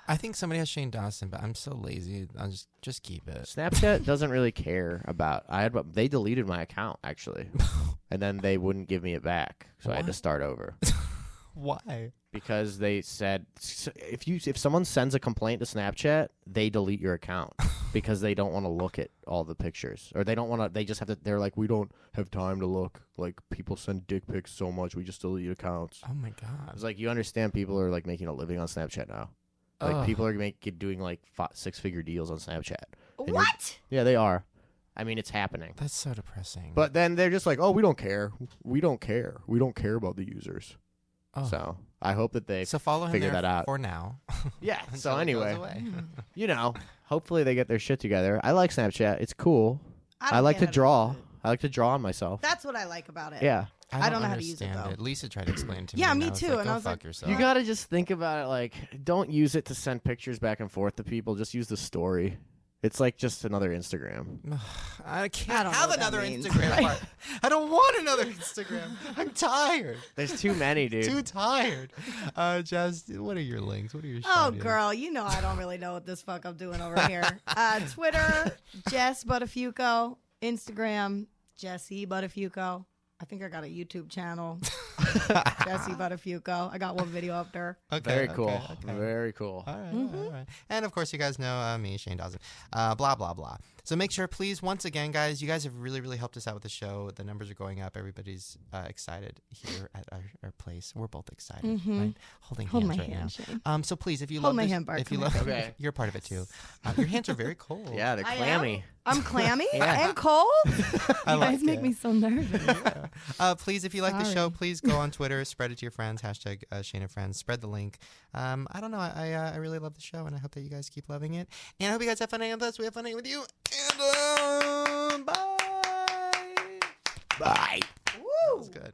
I think somebody has Shane Dawson, but I'm so lazy. I'll just keep it. Snapchat doesn't really care about. They deleted my account actually, and then they wouldn't give me it back, so I had to start over. Why? Because they said if someone sends a complaint to Snapchat, they delete your account because they don't want to look at all the pictures, or they don't want to. They just have to. They're like, we don't have time to look. Like, people send dick pics so much, we just delete accounts. Oh my God! It's like, you understand people are like making a living on Snapchat now. Like, people are doing like 6-figure deals on Snapchat. And What? Yeah, they are. I mean, it's happening. That's so depressing. But then they're just like, oh, we don't care. We don't care. We don't care about the users. Oh. So I hope that they follow him figure there that out for now. Yeah. Until So it anyway, goes away. hopefully they get their shit together. I like Snapchat. It's cool. I don't like get to it. draw. I like to draw on myself. That's what I like about it. Yeah. I don't know how to use it, understand though. Lisa tried to explain to me. Yeah, and me I was too, Like, and Go I was fuck like, yourself. You gotta just think about it. Like, don't use it to send pictures back and forth to people. Just use the story. It's like just another Instagram. I I can't don't know have what that another means. Instagram. Bart. I don't want another Instagram. I'm tired. There's too many, dude. Too tired. Jess, what are your links? What are your Oh, shout-outs? girl, you know I don't really know what this fuck I'm doing over here. Twitter, Jess Buttafuoco. Instagram, Jessie Buttafuoco. I think I got a YouTube channel, Jessie Buttafuoco. I got one video up there. Okay, Very cool. okay. Very cool. All right, all right. And of course, you guys know me, Shane Dawson. Blah, blah, blah. So make sure, please, once again, guys, you guys have really, really helped us out with the show. The numbers are going up. Everybody's excited here at our place. We're both excited, right? Holding Hold hands my right hand, now. Shane. So please, if you Hold love my this, hand, Bart. if you Come love, here. Okay. you're part of it too. Your hands are very cold. Yeah, they're I am? clammy. I'm clammy Yeah. and cold. You I like guys make it. me so nervous. Please, if you like the show, please go on Twitter, spread it to your friends, hashtag Shane and Friends, spread the link. I don't know, I really love the show, and I hope that you guys keep loving it. And I hope you guys have fun hanging with us. We have fun hanging with you. And bye. Bye. That was good.